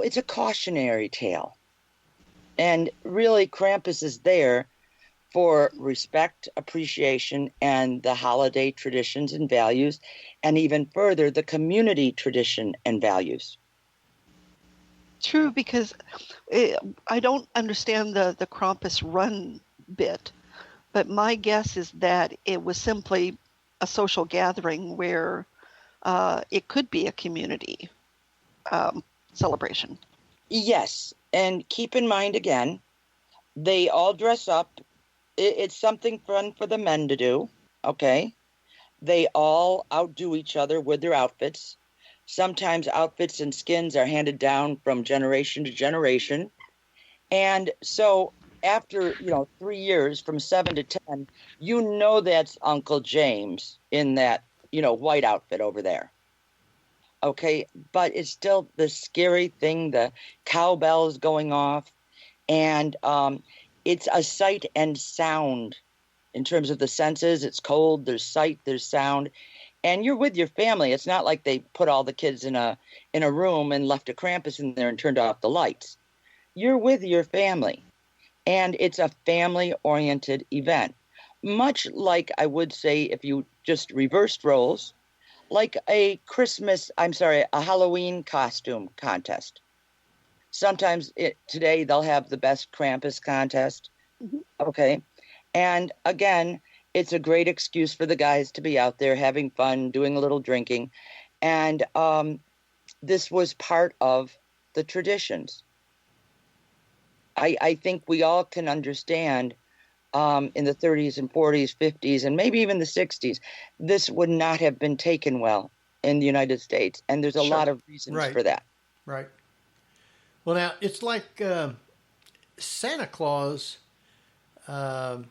Speaker 6: it's a cautionary tale. And really, Krampus is there for respect, appreciation, and the holiday traditions and values, and even further, the community tradition and values.
Speaker 4: True, because I don't understand the Krampus run bit, but my guess is that it was simply a social gathering where it could be a community celebration.
Speaker 6: Yes, and keep in mind again, they all dress up. It's something fun for the men to do, okay? They all outdo each other with their outfits. Sometimes outfits and skins are handed down from generation to generation. And so after, 3 years, from 7 to 10, that's Uncle James in that, white outfit over there. Okay, but it's still the scary thing, the cowbells going off, and it's a sight and sound in terms of the senses. It's cold, there's sight, there's sound, and you're with your family. It's not like they put all the kids in a room and left a Krampus in there and turned off the lights. You're with your family, and it's a family-oriented event, much like I would say if you just reversed roles, like a Halloween costume contest. Sometimes today they'll have the best Krampus contest. Mm-hmm. Okay. And again, it's a great excuse for the guys to be out there having fun, doing a little drinking. And this was part of the traditions. I think we all can understand in the 30s and 40s, 50s, and maybe even the 60s, this would not have been taken well in the United States. And there's a lot of reasons for that.
Speaker 3: Right. Well, now, it's like Santa Claus, I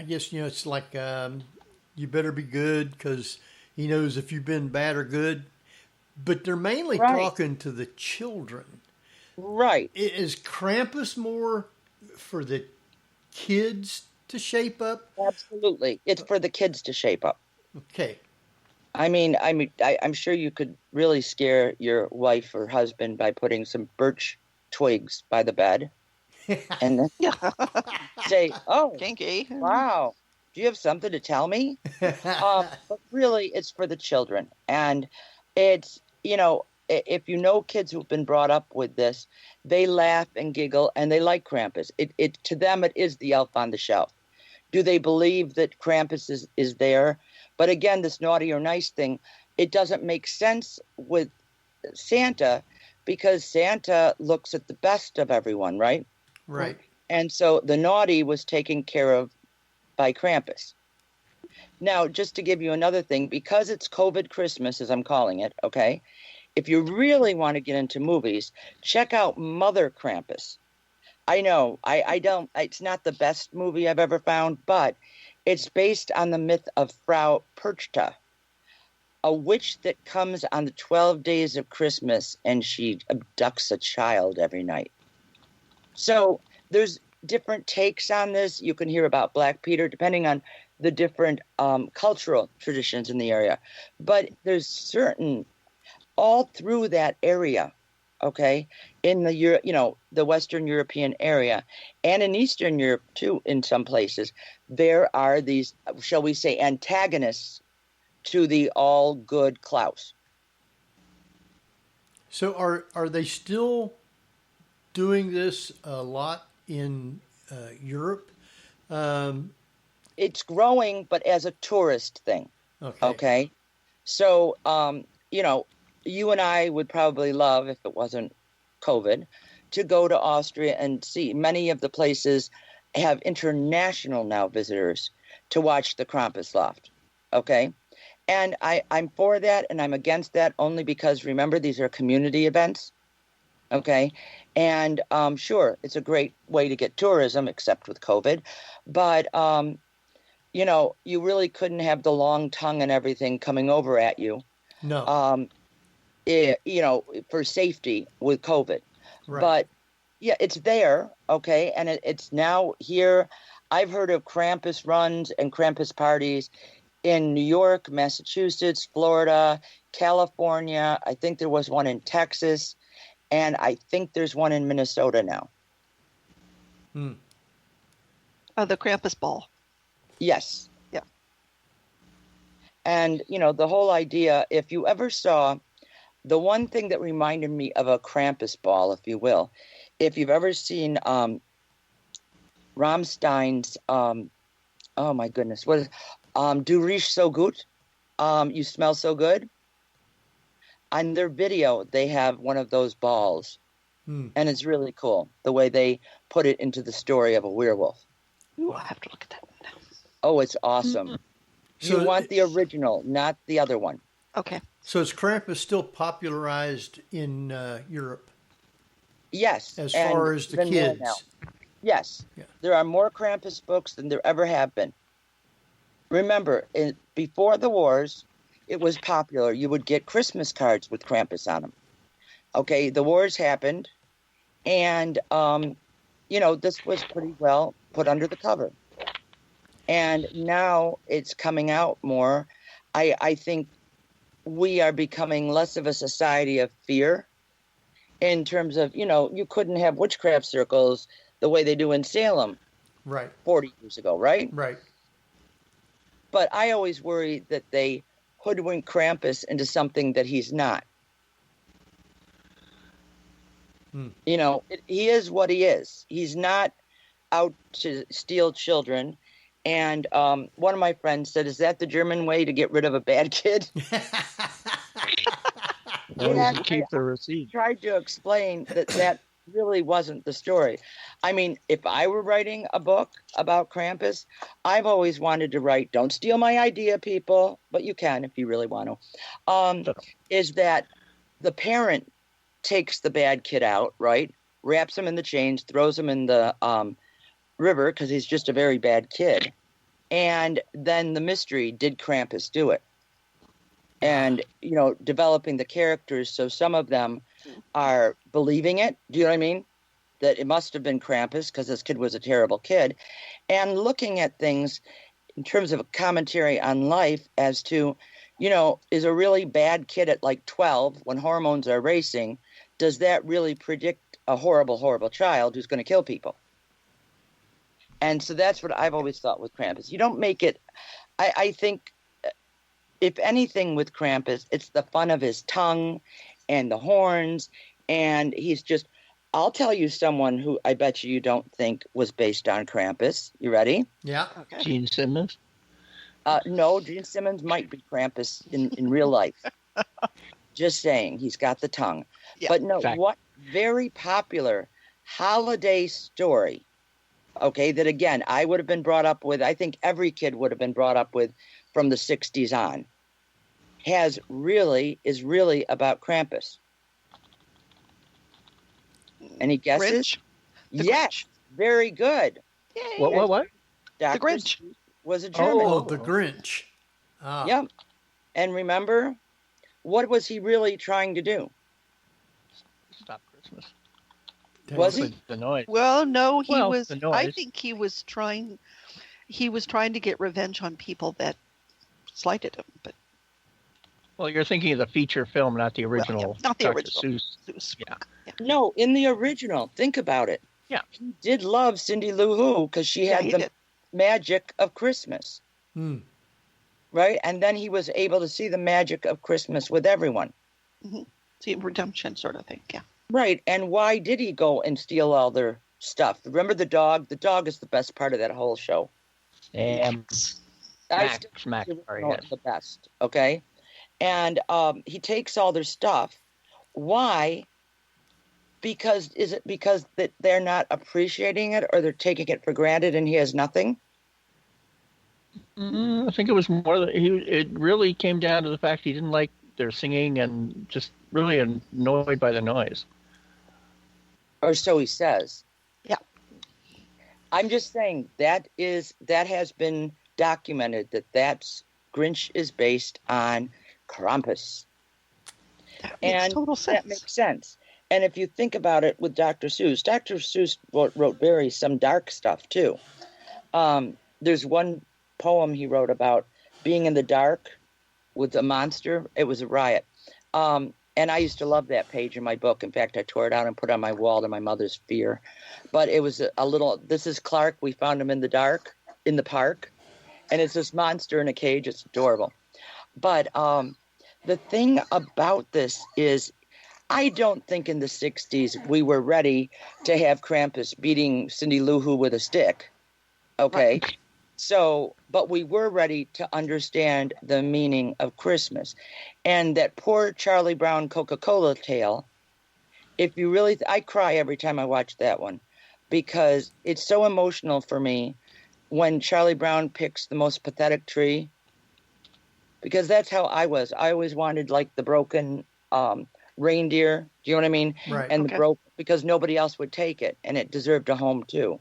Speaker 3: guess, it's like you better be good because he knows if you've been bad or good. But they're mainly talking to the children.
Speaker 6: Right.
Speaker 3: Is Krampus more for the kids to shape up?
Speaker 6: Absolutely. It's for the kids to shape up.
Speaker 3: Okay.
Speaker 6: I'm sure you could really scare your wife or husband by putting some birch twigs by the bed and then say, "Oh,
Speaker 4: kinky!
Speaker 6: Wow, Do you have something to tell me? But really, it's for the children. And it's, if you know kids who've been brought up with this, they laugh and giggle and they like Krampus. To them, it is the elf on the shelf. Do they believe that Krampus is there? But again, this naughty or nice thing, it doesn't make sense with Santa because Santa looks at the best of everyone, right?
Speaker 3: Right.
Speaker 6: And so the naughty was taken care of by Krampus. Now, just to give you another thing, because it's COVID Christmas, as I'm calling it, okay, if you really want to get into movies, check out Mother Krampus. I know, it's not the best movie I've ever found, but it's based on the myth of Frau Perchta, a witch that comes on the 12 days of Christmas and she abducts a child every night. So there's different takes on this. You can hear about Black Peter, depending on the different cultural traditions in the area. But there's certain, all through that area, okay, in the Western European area, and in Eastern Europe too, in some places, there are these, shall we say, antagonists to the all good Klaus.
Speaker 3: So are they still doing this a lot in Europe?
Speaker 6: It's growing, but as a tourist thing. Okay. So, you and I would probably love, if it wasn't COVID, to go to Austria and see. Many of the places have international now visitors to watch the Krampus Loft. Okay. And I'm for that, and I'm against that only because, remember, these are community events. Okay. And sure, it's a great way to get tourism, except with COVID. But, you really couldn't have the long tongue and everything coming over at you.
Speaker 3: No.
Speaker 6: For safety with COVID.
Speaker 3: Right.
Speaker 6: But, yeah, it's there, okay? And it's now here. I've heard of Krampus runs and Krampus parties in New York, Massachusetts, Florida, California. I think there was one in Texas. And I think there's one in Minnesota now.
Speaker 3: Hmm.
Speaker 4: The Krampus ball.
Speaker 6: Yes.
Speaker 4: Yeah.
Speaker 6: And, the whole idea, if you ever saw, the one thing that reminded me of a Krampus ball, if you will, if you've ever seen Rammstein's, oh my goodness, what is Du riechst so gut? You smell so good? On their video, they have one of those balls. And it's really cool, the way they put it into the story of a werewolf.
Speaker 4: Ooh, I'll have to look at that one now.
Speaker 6: Oh, it's awesome.
Speaker 3: So
Speaker 6: you want the original, not the other one.
Speaker 4: Okay.
Speaker 3: So is Krampus still popularized in Europe?
Speaker 6: Yes.
Speaker 3: As far as the kids?
Speaker 6: Yes. Yeah. There are more Krampus books than there ever have been. Remember, before the wars, it was popular. You would get Christmas cards with Krampus on them. Okay, the wars happened, and, this was pretty well put under the cover. And now it's coming out more. I think we are becoming less of a society of fear in terms of, you couldn't have witchcraft circles the way they do in Salem.
Speaker 3: Right.
Speaker 6: 40 years ago, right?
Speaker 3: Right.
Speaker 6: But I always worry that they hoodwink Krampus into something that he's not. He is what he is. He's not out to steal children. And one of my friends said, "Is that the German way to get rid of a bad kid?"
Speaker 5: Keep the receipt.
Speaker 6: Tried to explain that really wasn't the story. I mean, if I were writing a book about Krampus, I've always wanted to write, don't steal my idea, people, but you can if you really want to, is that the parent takes the bad kid out, right? Wraps him in the chains, throws him in the river because he's just a very bad kid. And then the mystery, did Krampus do it? And, developing the characters. So some of them are believing it. Do you know what I mean? That it must have been Krampus because this kid was a terrible kid. And looking at things in terms of a commentary on life as to, is a really bad kid at like 12 when hormones are racing, does that really predict a horrible, horrible child who's going to kill people? And so that's what I've always thought with Krampus. You don't make it, I think, if anything with Krampus, it's the fun of his tongue and the horns. And he's just, I'll tell you someone who I bet you don't think was based on Krampus. You ready?
Speaker 3: Yeah.
Speaker 4: Okay.
Speaker 5: Gene Simmons.
Speaker 6: No, Gene Simmons might be Krampus in real life. Just saying, he's got the tongue.
Speaker 4: Yeah.
Speaker 6: But no,
Speaker 5: Fact.
Speaker 6: what very popular holiday story, okay, that again, I would have been brought up with, I think every kid would have been brought up with from the 60s on, is really about Krampus. Any guesses?
Speaker 4: Grinch? The
Speaker 6: Yes,
Speaker 4: Grinch.
Speaker 6: very good.
Speaker 4: Yay.
Speaker 5: What?
Speaker 6: Dr.
Speaker 4: Grinch.
Speaker 6: Seuss was a German.
Speaker 3: Oh, the Grinch. Ah.
Speaker 6: Yep. And remember, what was he really trying to do?
Speaker 5: Stop Christmas.
Speaker 6: Was he?
Speaker 5: The noise.
Speaker 4: Well, no, he
Speaker 5: Well,
Speaker 4: was.
Speaker 5: the noise.
Speaker 4: I think he was trying. He was trying to get revenge on people that slighted him. But
Speaker 5: Well, you're thinking of the feature film, not the original.
Speaker 4: Well, yeah, not the
Speaker 5: Dr.
Speaker 4: original.
Speaker 5: Seuss.
Speaker 4: Zeus.
Speaker 5: Yeah.
Speaker 6: No, in the original. Think about it.
Speaker 5: Yeah.
Speaker 6: He did love Cindy Lou Who because she
Speaker 4: Yeah,
Speaker 6: had
Speaker 4: he
Speaker 6: the
Speaker 4: did.
Speaker 6: magic of Christmas,
Speaker 3: Hmm.
Speaker 6: right? And then he was able to see the magic of Christmas with everyone.
Speaker 4: See, redemption sort of thing. Yeah.
Speaker 6: Right. And why did he go and steal all their stuff? Remember the dog? The dog is the best part of that whole show.
Speaker 5: And
Speaker 6: I
Speaker 5: Max,
Speaker 6: still
Speaker 5: Max,
Speaker 6: think the
Speaker 5: sorry,
Speaker 6: original
Speaker 5: yes.
Speaker 6: is the best. Okay. And he takes all their stuff. Why? Is it because that they're not appreciating it, or they're taking it for granted and he has nothing?
Speaker 5: I think it was more that it really came down to the fact he didn't like their singing and just really annoyed by the noise.
Speaker 6: Or so he says.
Speaker 4: Yeah.
Speaker 6: I'm just saying that has been documented that's Grinch is based on Krampus.
Speaker 4: That makes total sense.
Speaker 6: That makes sense. And if you think about it with Dr. Seuss wrote some dark stuff too. There's one poem he wrote about being in the dark with a monster. It was a riot. And I used to love that page in my book. In fact, I tore it out and put it on my wall to my mother's fear. But it was a little, this is Clark. We found him in the dark, in the park. And it's this monster in a cage. It's adorable. But the thing about this is, I don't think in the 60s we were ready to have Krampus beating Cindy Lou Who with a stick. Okay.
Speaker 4: Right.
Speaker 6: So, but we were ready to understand the meaning of Christmas. And that poor Charlie Brown Coca-Cola tale, if you really, I cry every time I watch that one because it's so emotional for me when Charlie Brown picks the most pathetic tree, because that's how I was. I always wanted like the broken reindeer. Do you know what I mean?
Speaker 3: Right.
Speaker 6: And
Speaker 4: Okay.
Speaker 6: the broke, because nobody else would take it, and it deserved a home too.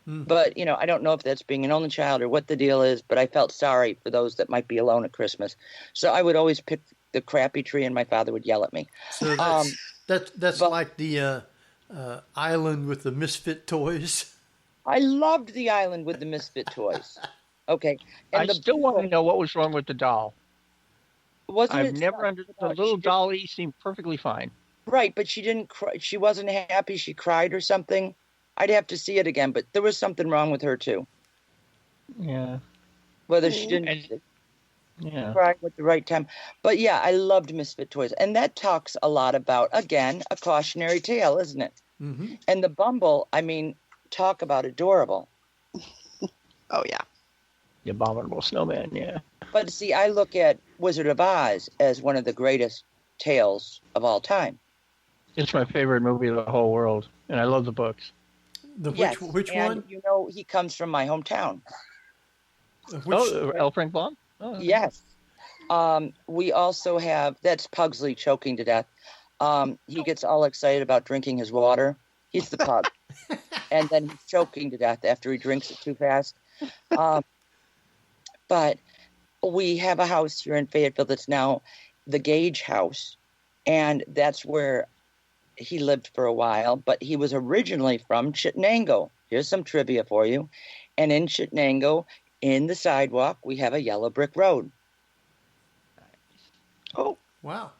Speaker 6: But, I don't know if that's being an only child or what the deal is, but I felt sorry for those that might be alone at Christmas. So I would always pick the crappy tree, and my father would yell at me.
Speaker 3: So that's like the island with the misfit toys.
Speaker 6: I loved the island with the misfit toys. Okay. And
Speaker 5: I still want to know what was wrong with the doll.
Speaker 6: wasn't
Speaker 5: I've
Speaker 6: it
Speaker 5: never
Speaker 6: something
Speaker 5: understood. The
Speaker 6: about
Speaker 5: little
Speaker 6: she didn't-
Speaker 5: dolly seemed perfectly fine.
Speaker 6: Right, but she didn't cry. She wasn't happy. She cried or something. I'd have to see it again, but there was something wrong with her too.
Speaker 5: Yeah.
Speaker 6: Whether she didn't
Speaker 5: And- Yeah.
Speaker 6: cry at the right time. But yeah, I loved Misfit Toys. And that talks a lot about, again, a cautionary tale, isn't it?
Speaker 3: Mm-hmm.
Speaker 6: And the Bumble, I mean, talk about adorable.
Speaker 4: Oh yeah.
Speaker 5: The Abominable Snowman, yeah.
Speaker 6: But see, I look at Wizard of Oz as one of the greatest tales of all time.
Speaker 5: It's my favorite movie of the whole world, and I love the books.
Speaker 3: Which
Speaker 6: and,
Speaker 3: one?
Speaker 6: he comes from my hometown.
Speaker 5: L. Frank Baum? Oh, okay.
Speaker 6: Yes. We also have, that's Pugsley choking to death. He gets all excited about drinking his water. He's the pug. And then he's choking to death after he drinks it too fast. But we have a house here in Fayetteville that's now the Gage House. And that's where he lived for a while. But he was originally from Chittenango. Here's some trivia for you. And in Chittenango, in the sidewalk, we have a yellow brick road.
Speaker 4: Oh,
Speaker 3: Wow.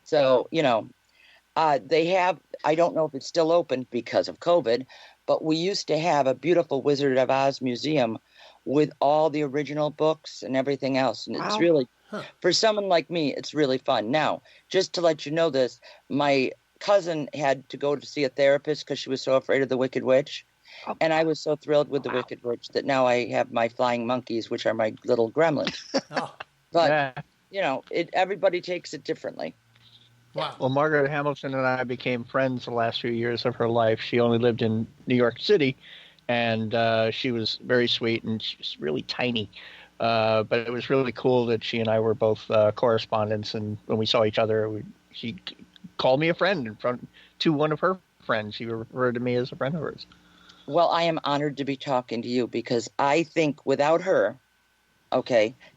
Speaker 6: So, they have, I don't know if it's still open because of COVID, but we used to have a beautiful Wizard of Oz museum with all the original books and everything else. And it's really, for someone like me, it's really fun. Now, just to let you know this, my cousin had to go to see a therapist because she was so afraid of the Wicked Witch. And I was so thrilled with the Wicked Witch that now I have my flying monkeys, which are my little gremlins. But, everybody takes it differently.
Speaker 3: Wow.
Speaker 5: Well, Margaret Hamilton and I became friends the last few years of her life. She only lived in New York City, and she was very sweet, and she was really tiny. But it was really cool that she and I were both correspondents, and when we saw each other, she called me a friend in front to one of her friends. She referred to me as a friend of hers.
Speaker 6: Well, I am honored to be talking to you because I think without her,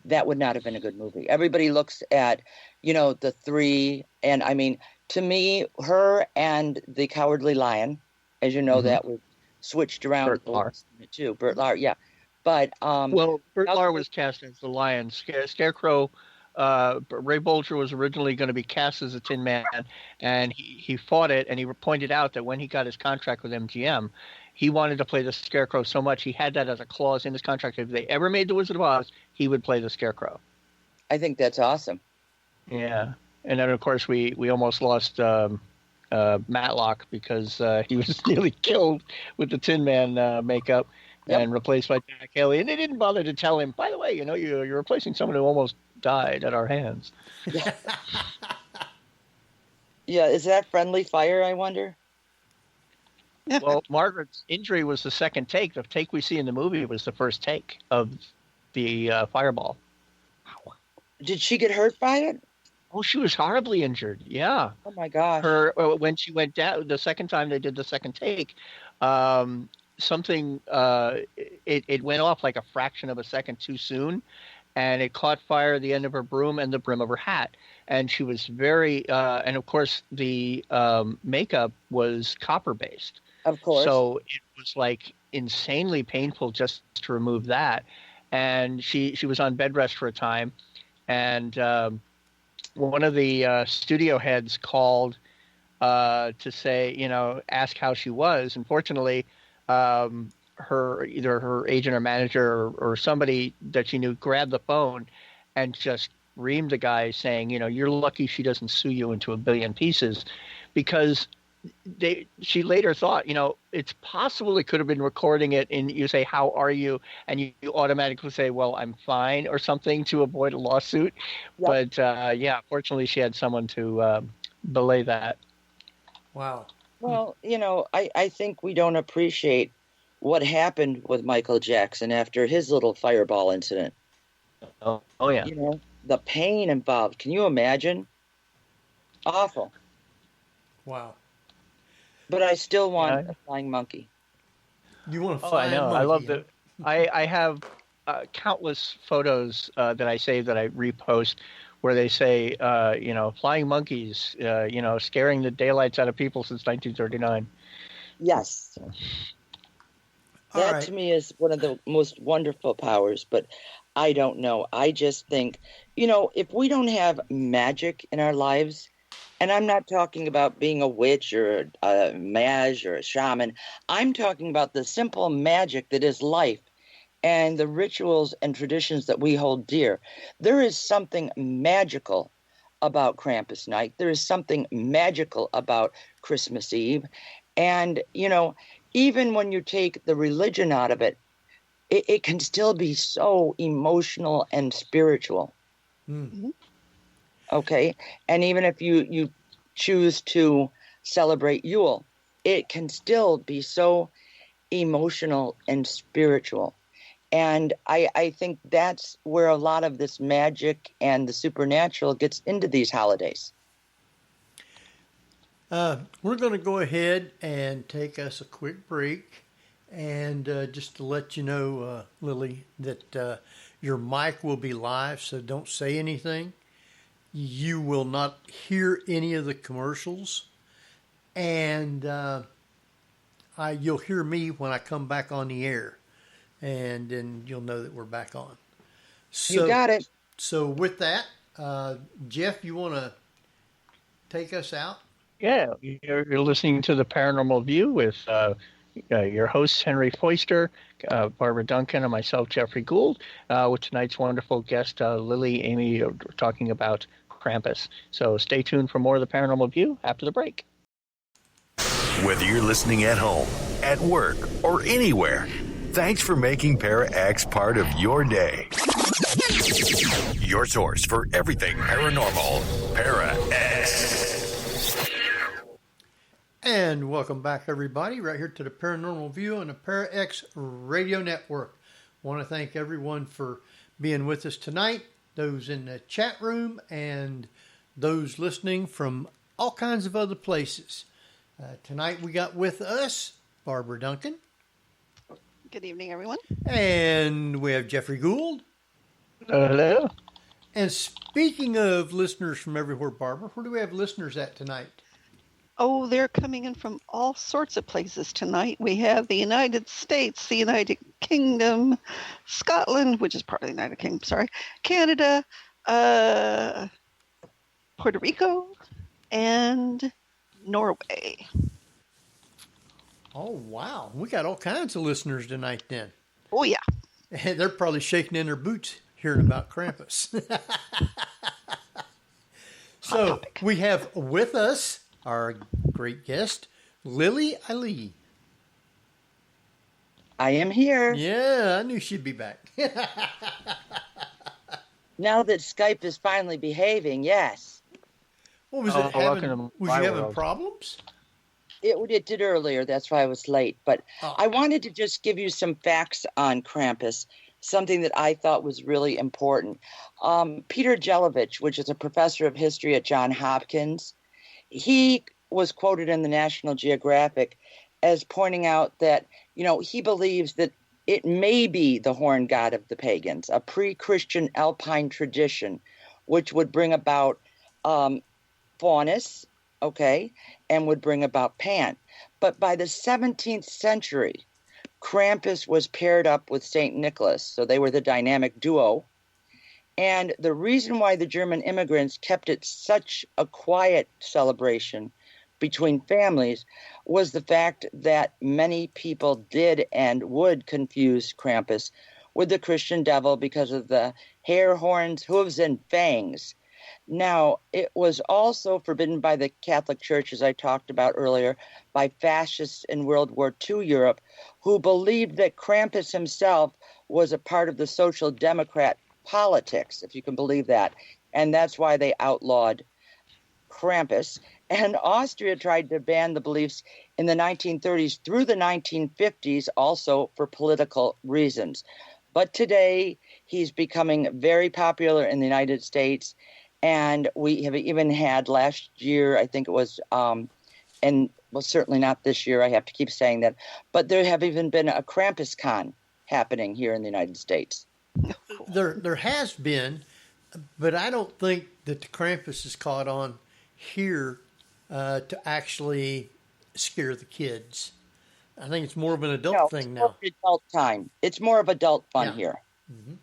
Speaker 6: that would not have been a good movie. Everybody looks at, the three, and I mean, to me, her and the Cowardly Lion, as you know, that was switched around
Speaker 5: Bert Lahr.
Speaker 6: too. Bert Lahr, yeah. But
Speaker 5: Bert Lahr was cast as the lion. Scarecrow. Ray Bolger was originally going to be cast as a Tin Man, and he fought it, and he pointed out that when he got his contract with MGM, he wanted to play the Scarecrow so much he had that as a clause in his contract. If they ever made The Wizard of Oz, he would play the Scarecrow.
Speaker 6: I think that's awesome.
Speaker 5: Yeah, and then of course we almost lost Matlock because he was nearly killed with the Tin Man makeup and replaced by Jack Haley, and they didn't bother to tell him. By the way, you're replacing someone who almost died at our hands.
Speaker 6: Yeah, is that friendly fire, I wonder?
Speaker 5: Well, Margaret's injury was the second take. The take we see in the movie was the first take of the fireball.
Speaker 6: Did she get hurt by it?
Speaker 5: Oh, she was horribly injured. Yeah.
Speaker 6: Oh my gosh.
Speaker 5: When she went down the second time they did the second take, something it went off like a fraction of a second too soon, and it caught fire at the end of her broom and the brim of her hat. And she was very and of course the makeup was copper based.
Speaker 6: Of course.
Speaker 5: So it was like insanely painful just to remove that. And she was on bed rest for a time, and one of the studio heads called to say, ask how she was. Unfortunately, either her agent or manager or somebody that she knew grabbed the phone and just reamed the guy, saying, you're lucky she doesn't sue you into a billion pieces, because she later thought, it's possible it could have been recording it, and you say, how are you? And you automatically say, well, I'm fine, or something, to avoid a lawsuit. Yep. But fortunately she had someone to belay that.
Speaker 3: Wow.
Speaker 6: Well, I think we don't appreciate what happened with Michael Jackson after his little fireball incident.
Speaker 5: Oh yeah.
Speaker 6: The pain involved. Can you imagine? Awful.
Speaker 3: Wow.
Speaker 6: But I still want a flying monkey.
Speaker 3: You want a flying monkey?
Speaker 5: I know. I love that. I have countless photos that I save that I repost where they say, flying monkeys, scaring the daylights out of people since 1939.
Speaker 6: Yes. That to me is one of the most wonderful powers, but I don't know. I just think, if we don't have magic in our lives, and I'm not talking about being a witch or a mage or a shaman, I'm talking about the simple magic that is life and the rituals and traditions that we hold dear. There is something magical about Krampus night. There is something magical about Christmas Eve. And, even when you take the religion out of it, it can still be so emotional and spiritual.
Speaker 3: Mm-hmm.
Speaker 6: Okay? And even if you choose to celebrate Yule, it can still be so emotional and spiritual. And I think that's where a lot of this magic and the supernatural gets into these holidays.
Speaker 3: We're going to go ahead and take us a quick break. And just to let you know, Lillee, that your mic will be live, so don't say anything. You will not hear any of the commercials. And you'll hear me when I come back on the air. And then you'll know that we're back on. So,
Speaker 6: you got it.
Speaker 3: So with that, Jeff, you want to take us out?
Speaker 5: Yeah, you're listening to The Paranormal View with your hosts, Henry Foister, Barbara Duncan, and myself, Jeffrey Gould, with tonight's wonderful guest, Lillee Allee, talking about Krampus. So stay tuned for more of the Paranormal View after the break.
Speaker 1: Whether you're listening at home, at work, or anywhere, thanks for making Para-X part of your day. Your source for everything paranormal, Para-X.
Speaker 3: And welcome back, everybody, right here to the Paranormal View on the Para-X Radio Network. I want to thank everyone for being with us tonight, those in the chat room and those listening from all kinds of other places. Tonight we got with us Barbara Duncan.
Speaker 4: Good evening, everyone.
Speaker 3: And we have Jeffrey Gould.
Speaker 5: Hello.
Speaker 3: And speaking of listeners from everywhere, Barbara, where do we have listeners at tonight?
Speaker 4: Oh, they're coming in from all sorts of places tonight. We have the United States, the United Kingdom, Scotland, which is part of the United Kingdom, sorry, Canada, Puerto Rico, and Norway.
Speaker 3: Oh, wow. We got all kinds of listeners tonight then.
Speaker 4: Oh, yeah.
Speaker 3: And they're probably shaking in their boots hearing about Krampus. So we have with us our great guest, Lillee Allee.
Speaker 6: I am here.
Speaker 3: Yeah, I knew she'd be back.
Speaker 6: Now that Skype is finally behaving, yes.
Speaker 3: What was it? Was you having problems?
Speaker 6: It did earlier. That's why I was late. But I wanted to just give you some facts on Krampus, something that I thought was really important. Peter Jelovich, which is a professor of history at Johns Hopkins, he was quoted in the National Geographic as pointing out that, he believes that it may be the horned god of the pagans, a pre-Christian Alpine tradition, which would bring about Faunus, and would bring about Pan. But by the 17th century, Krampus was paired up with St. Nicholas, so they were the dynamic duo. And the reason why the German immigrants kept it such a quiet celebration between families was the fact that many people did and would confuse Krampus with the Christian devil because of the hair, horns, hooves, and fangs. Now, it was also forbidden by the Catholic Church, as I talked about earlier, by fascists in World War II Europe, who believed that Krampus himself was a part of the Social Democrat politics, if you can believe that. And that's why they outlawed Krampus. And Austria tried to ban the beliefs in the 1930s through the 1950s, also for political reasons. But today, he's becoming very popular in the United States. And we have even had last year, I think it was, and well, certainly not this year, I have to keep saying that, but there have even been a Krampus Con happening here in the United States.
Speaker 3: There has been, but I don't think that the Krampus is caught on here to actually scare the kids. I think it's more of an adult thing now.
Speaker 6: It's more adult time. It's more of adult fun here. Mm-hmm.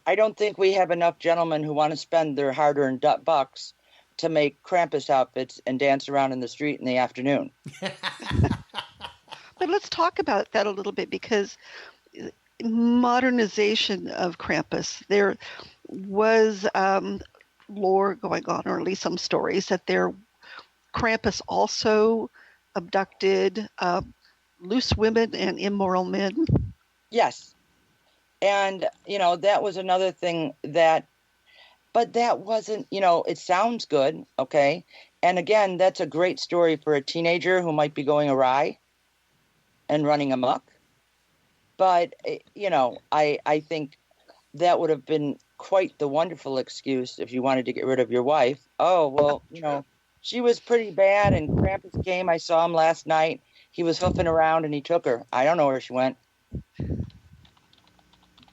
Speaker 6: I don't think we have enough gentlemen who want to spend their hard-earned bucks to make Krampus outfits and dance around in the street in the afternoon.
Speaker 4: But let's talk about that a little bit, because modernization of Krampus, there was lore going on, or at least some stories, that Krampus also abducted loose women and immoral men.
Speaker 6: Yes. And, that was another thing but that wasn't, it sounds good, okay? And again, that's a great story for a teenager who might be going awry and running amok. But, I think that would have been quite the wonderful excuse if you wanted to get rid of your wife. Oh, well, she was pretty bad, and Krampus came. I saw him last night. He was hoofing around, and he took her. I don't know where she went.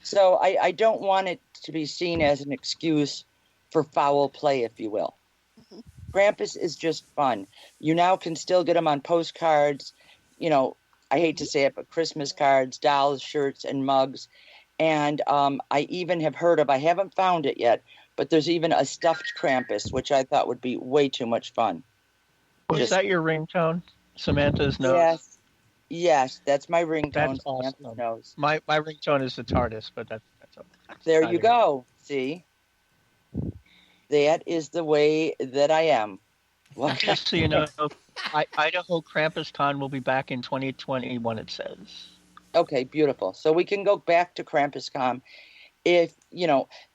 Speaker 6: So I don't want it to be seen as an excuse for foul play, if you will. Mm-hmm. Krampus is just fun. You now can still get them on postcards, I hate to say it, but Christmas cards, dolls, shirts, and mugs. And I even have heard of, I haven't found it yet, but there's even a stuffed Krampus, which I thought would be way too much fun.
Speaker 5: Was that your ringtone? Samantha's nose?
Speaker 6: Yes. Yes, that's my ringtone.
Speaker 5: That's
Speaker 6: Samantha
Speaker 5: awesome.
Speaker 6: knows.
Speaker 5: My ringtone is the TARDIS, but that's okay.
Speaker 6: There you go. See? That is the way that I am.
Speaker 5: And just so you know, Idaho KrampusCon will be back in 2021, it says.
Speaker 6: Okay, beautiful. So we can go back to KrampusCon. If,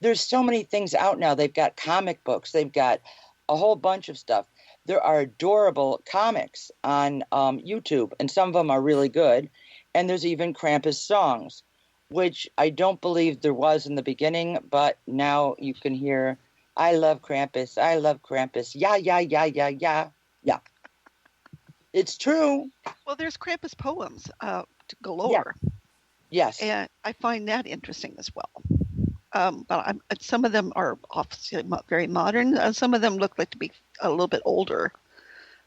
Speaker 6: there's so many things out now. They've got comic books. They've got a whole bunch of stuff. There are adorable comics on YouTube, and some of them are really good. And there's even Krampus songs, which I don't believe there was in the beginning, but now you can hear, I love Krampus, I love Krampus, yeah, yeah, yeah, yeah, yeah, yeah. It's true.
Speaker 4: Well, there's Krampus poems galore.
Speaker 6: Yeah. Yes.
Speaker 4: And I find that interesting as well. But some of them are obviously very modern. Some of them look like to be a little bit older.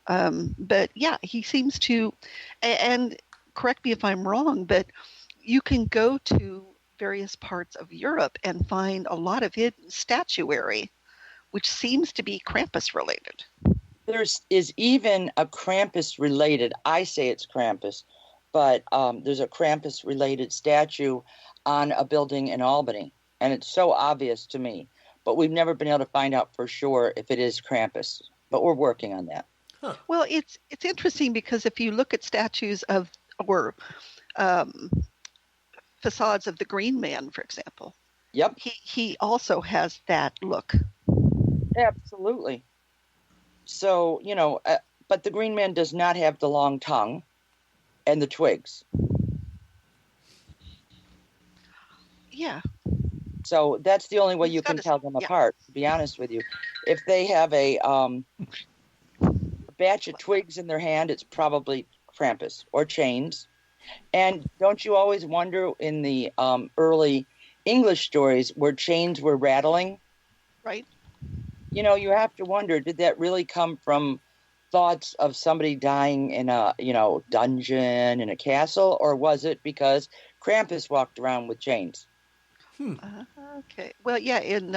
Speaker 4: But yeah, he seems to, and correct me if I'm wrong, but you can go to various parts of Europe and find a lot of hidden statuary, which seems to be Krampus related.
Speaker 6: There is even a Krampus related, I say it's Krampus, but there's a Krampus related statue on a building in Albany. And it's so obvious to me. But we've never been able to find out for sure if it is Krampus. But we're working on that.
Speaker 3: Huh.
Speaker 4: Well, it's interesting because if you look at statues or facades of the Green Man, for example.
Speaker 6: Yep.
Speaker 4: He also has that look.
Speaker 6: Absolutely. So, but the Green Man does not have the long tongue and the twigs.
Speaker 4: Yeah.
Speaker 6: So that's the only way you can tell them apart, to be honest with you. If they have a batch of twigs in their hand, it's probably Krampus or chains. And don't you always wonder in the early English stories where chains were rattling?
Speaker 4: Right.
Speaker 6: You have to wonder, did that really come from thoughts of somebody dying in a, dungeon in a castle, or was it because Krampus walked around with chains?
Speaker 4: Okay. Well, yeah, in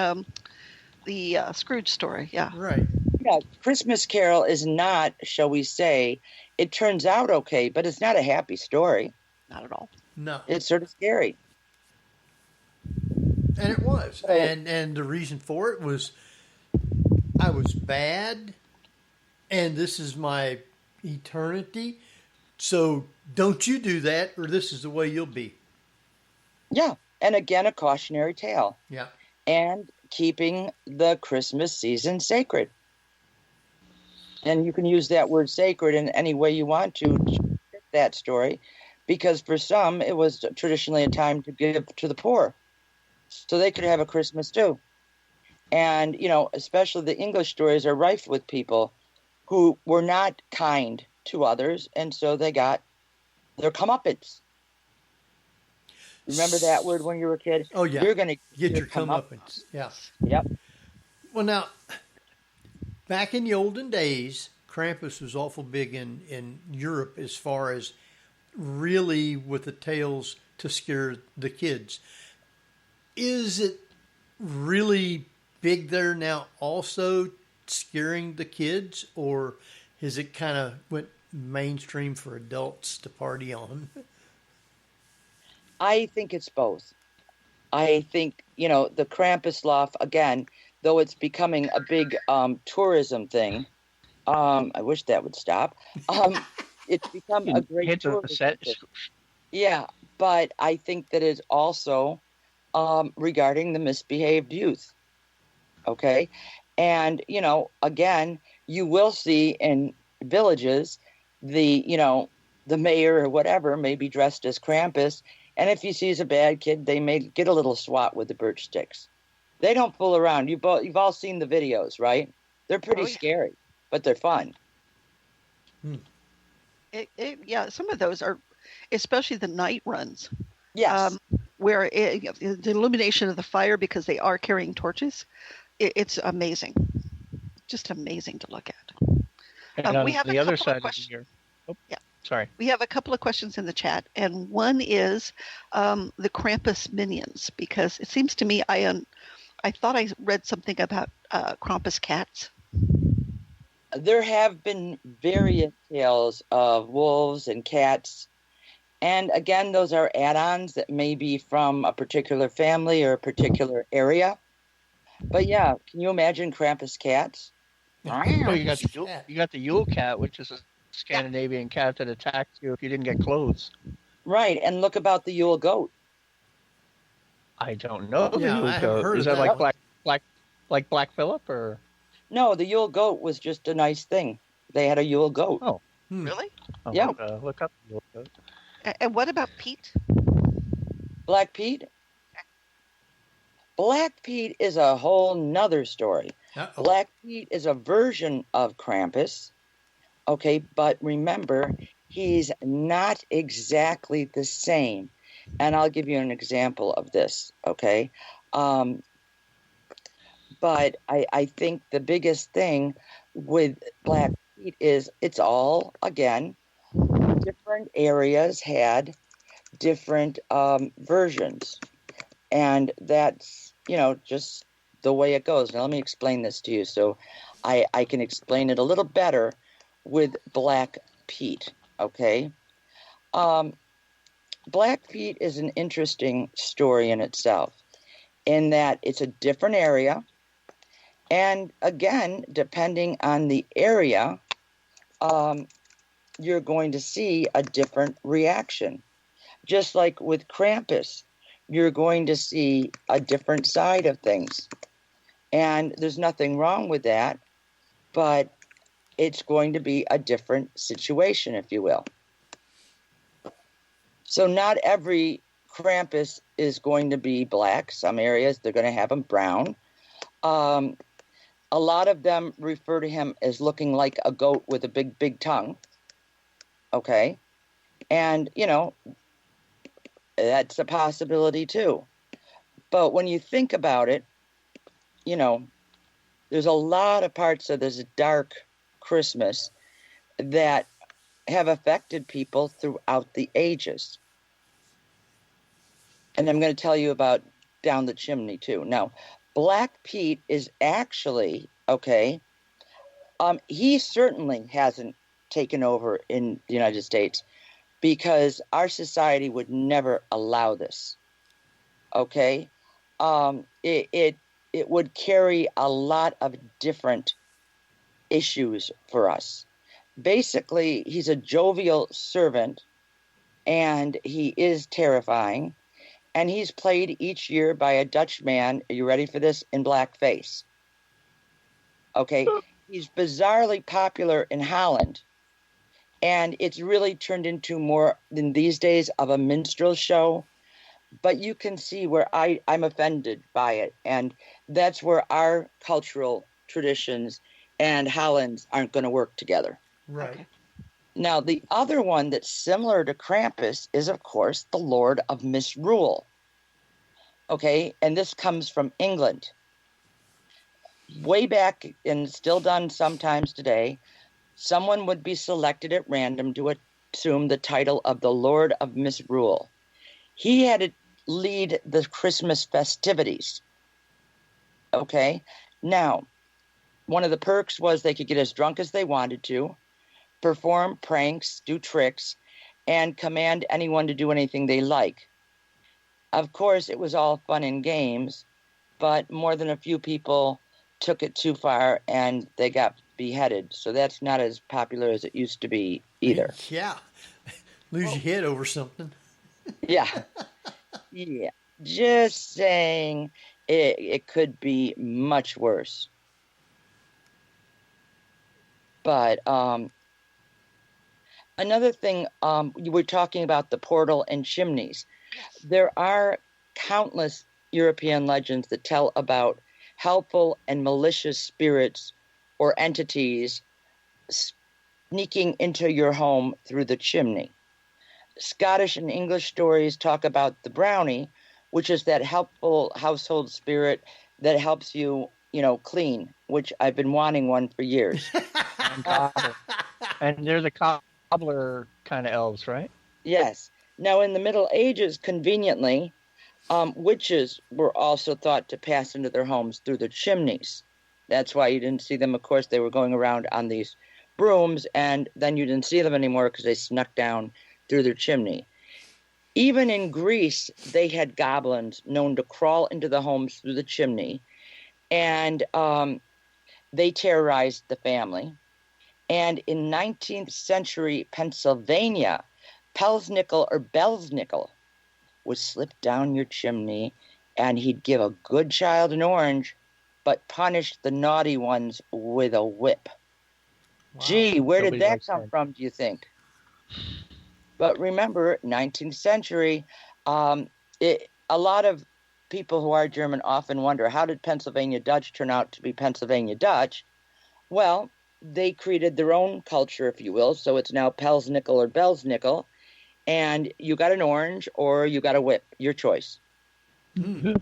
Speaker 4: the Scrooge story, yeah.
Speaker 3: Right.
Speaker 6: Yeah, Christmas Carol is not, shall we say, it turns out okay, but it's not a happy story.
Speaker 4: Not at all.
Speaker 3: No.
Speaker 6: It's sort of scary.
Speaker 3: And it was. And the reason for it was I was bad, and this is my eternity. So don't you do that, or this is the way you'll be.
Speaker 6: Yeah. And again, a cautionary tale.
Speaker 3: Yeah.
Speaker 6: And keeping the Christmas season sacred. And you can use that word sacred in any way you want to fit that story, because for some, it was traditionally a time to give to the poor. So they could have a Christmas too. And, especially the English stories are rife with people who were not kind to others, and so they got their comeuppance. Remember that word when you were a kid?
Speaker 3: Oh, yeah.
Speaker 6: You're going to
Speaker 3: get your comeuppance. Yeah.
Speaker 6: Yep.
Speaker 3: Well, now, back in the olden days, Krampus was awful big in Europe as far as really with the tales to scare the kids. Is it really big there now also scaring the kids, or has it kind of went mainstream for adults to party on?
Speaker 6: I think it's both. I think, the Krampuslauf, again, though it's becoming a big tourism thing, I wish that would stop. It's become a great tourism thing. Yeah, but I think that it's also regarding the misbehaved youth. Okay? And, again, you will see in villages the mayor or whatever may be dressed as Krampus. And if he sees a bad kid, they may get a little swat with the birch sticks. They don't fool around. You've all seen the videos, right? They're pretty scary, but they're fun.
Speaker 4: Yeah, some of those are, especially the night runs.
Speaker 6: Yes.
Speaker 4: Where the illumination of the fire, because they are carrying torches, it's amazing. Just amazing to look at.
Speaker 5: And on
Speaker 4: we have
Speaker 5: the other side of the year. Oh,
Speaker 4: yeah.
Speaker 5: Sorry.
Speaker 4: We have a couple of questions in the chat, and one is the Krampus minions, because it seems to me I thought I read something about Krampus cats.
Speaker 6: There have been various tales of wolves and cats And again, those are add-ons that may be from a particular family or a particular area. But yeah, can you imagine Krampus cats?
Speaker 5: Well, you got the Yule cat, which is a Scandinavian cat that attacks you if you didn't get clothes.
Speaker 6: Right, and look about the Yule goat.
Speaker 5: I don't know the
Speaker 3: Yeah,
Speaker 5: Yule
Speaker 3: I haven't
Speaker 5: goat.
Speaker 3: heard
Speaker 5: Is
Speaker 3: of
Speaker 5: that
Speaker 3: that
Speaker 5: like Black Phillip or?
Speaker 6: No, the Yule goat was just a nice thing. They had a Yule goat.
Speaker 5: Oh,
Speaker 4: Really?
Speaker 5: I'll
Speaker 6: Yeah.
Speaker 5: look up the Yule goat.
Speaker 4: And what about Pete?
Speaker 6: Black Pete? Black Pete is a whole nother story.
Speaker 3: Uh-oh.
Speaker 6: Black Pete is a version of Krampus. Okay, but remember, he's not exactly the same. And I'll give you an example of this, okay? But I think the biggest thing with Black Pete is it's all, again, different areas had different versions. And that's, just the way it goes. Now, let me explain this to you so I can explain it a little better with Black Pete, okay? Black Pete is an interesting story in itself in that it's a different area. And again, depending on the area, you're going to see a different reaction. Just like with Krampus, you're going to see a different side of things. And there's nothing wrong with that, but it's going to be a different situation, if you will. So not every Krampus is going to be black. Some areas, they're going to have him brown. A lot of them refer to him as looking like a goat with a big, big tongue. Okay? And, that's a possibility too. But when you think about it, there's a lot of parts of this dark Christmas that have affected people throughout the ages. And I'm going to tell you about down the chimney too. Now, Black Pete is actually, he certainly hasn't taken over in the United States because our society would never allow this. Okay? It would carry a lot of different issues for us. Basically, he's a jovial servant, and he is terrifying, and he's played each year by a Dutch man, are you ready for this, in blackface. Okay? He's bizarrely popular in Holland, and it's really turned into more than these days of a minstrel show. But you can see where I'm offended by it. And that's where our cultural traditions and Holland's aren't going to work together.
Speaker 3: Right.
Speaker 4: Okay.
Speaker 6: Now, the other one that's similar to Krampus is, of course, the Lord of Misrule. Okay, and this comes from England. Way back, and still done sometimes today, someone would be selected at random to assume the title of the Lord of Misrule. He had to lead the Christmas festivities. Okay? Now, one of the perks was they could get as drunk as they wanted to, perform pranks, do tricks, and command anyone to do anything they like. Of course, it was all fun and games, but more than a few people took it too far and they got beheaded. So that's not as popular as it used to be either.
Speaker 3: Yeah. Lose your head over something.
Speaker 6: Yeah. Yeah. Just saying it could be much worse. But another thing, you were talking about the portal and chimneys. There are countless European legends that tell about helpful and malicious spirits or entities sneaking into your home through the chimney. Scottish and English stories talk about the brownie, which is that helpful household spirit that helps you, clean, which I've been wanting one for years.
Speaker 5: And they're the cobbler kind of elves, right?
Speaker 6: Yes. Now, in the Middle Ages, conveniently, witches were also thought to pass into their homes through the chimneys. That's why you didn't see them. Of course, they were going around on these brooms, and then you didn't see them anymore because they snuck down through their chimney. Even in Greece, they had goblins known to crawl into the homes through the chimney, and they terrorized the family. And in 19th century Pennsylvania, Pelsnickel or Belsnickel would slip down your chimney, and he'd give a good child an orange, but punish the naughty ones with a whip. Wow. Gee, where did that come from, do you think? But remember, 19th century, a lot of people who are German often wonder, how did Pennsylvania Dutch turn out to be Pennsylvania Dutch? Well, they created their own culture, if you will, so it's now Pelsnickel or Belsnickel, and you got an orange or you got a whip, your choice.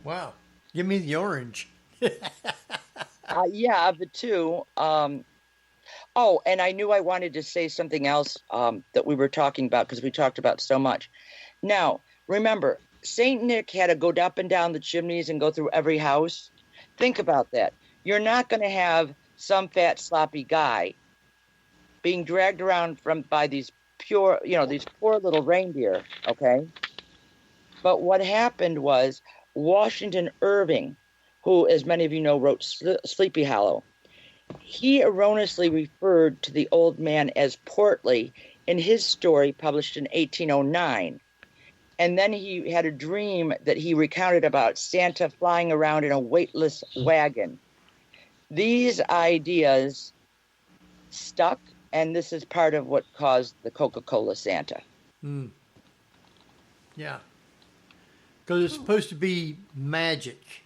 Speaker 3: Wow. Give me the orange.
Speaker 6: Yeah, the two. Oh, and I knew I wanted to say something else that we were talking about because we talked about so much. Now, remember, St. Nick had to go up and down the chimneys and go through every house. Think about that. You're not going to have some fat, sloppy guy being dragged around by these poor little reindeer, okay? But what happened was Washington Irving, who, as many of you know, wrote Sleepy Hollow, he erroneously referred to the old man as portly in his story published in 1809. And then he had a dream that he recounted about Santa flying around in a weightless wagon. These ideas stuck, and this is part of what caused the Coca-Cola Santa.
Speaker 3: Yeah. Because it's supposed to be magic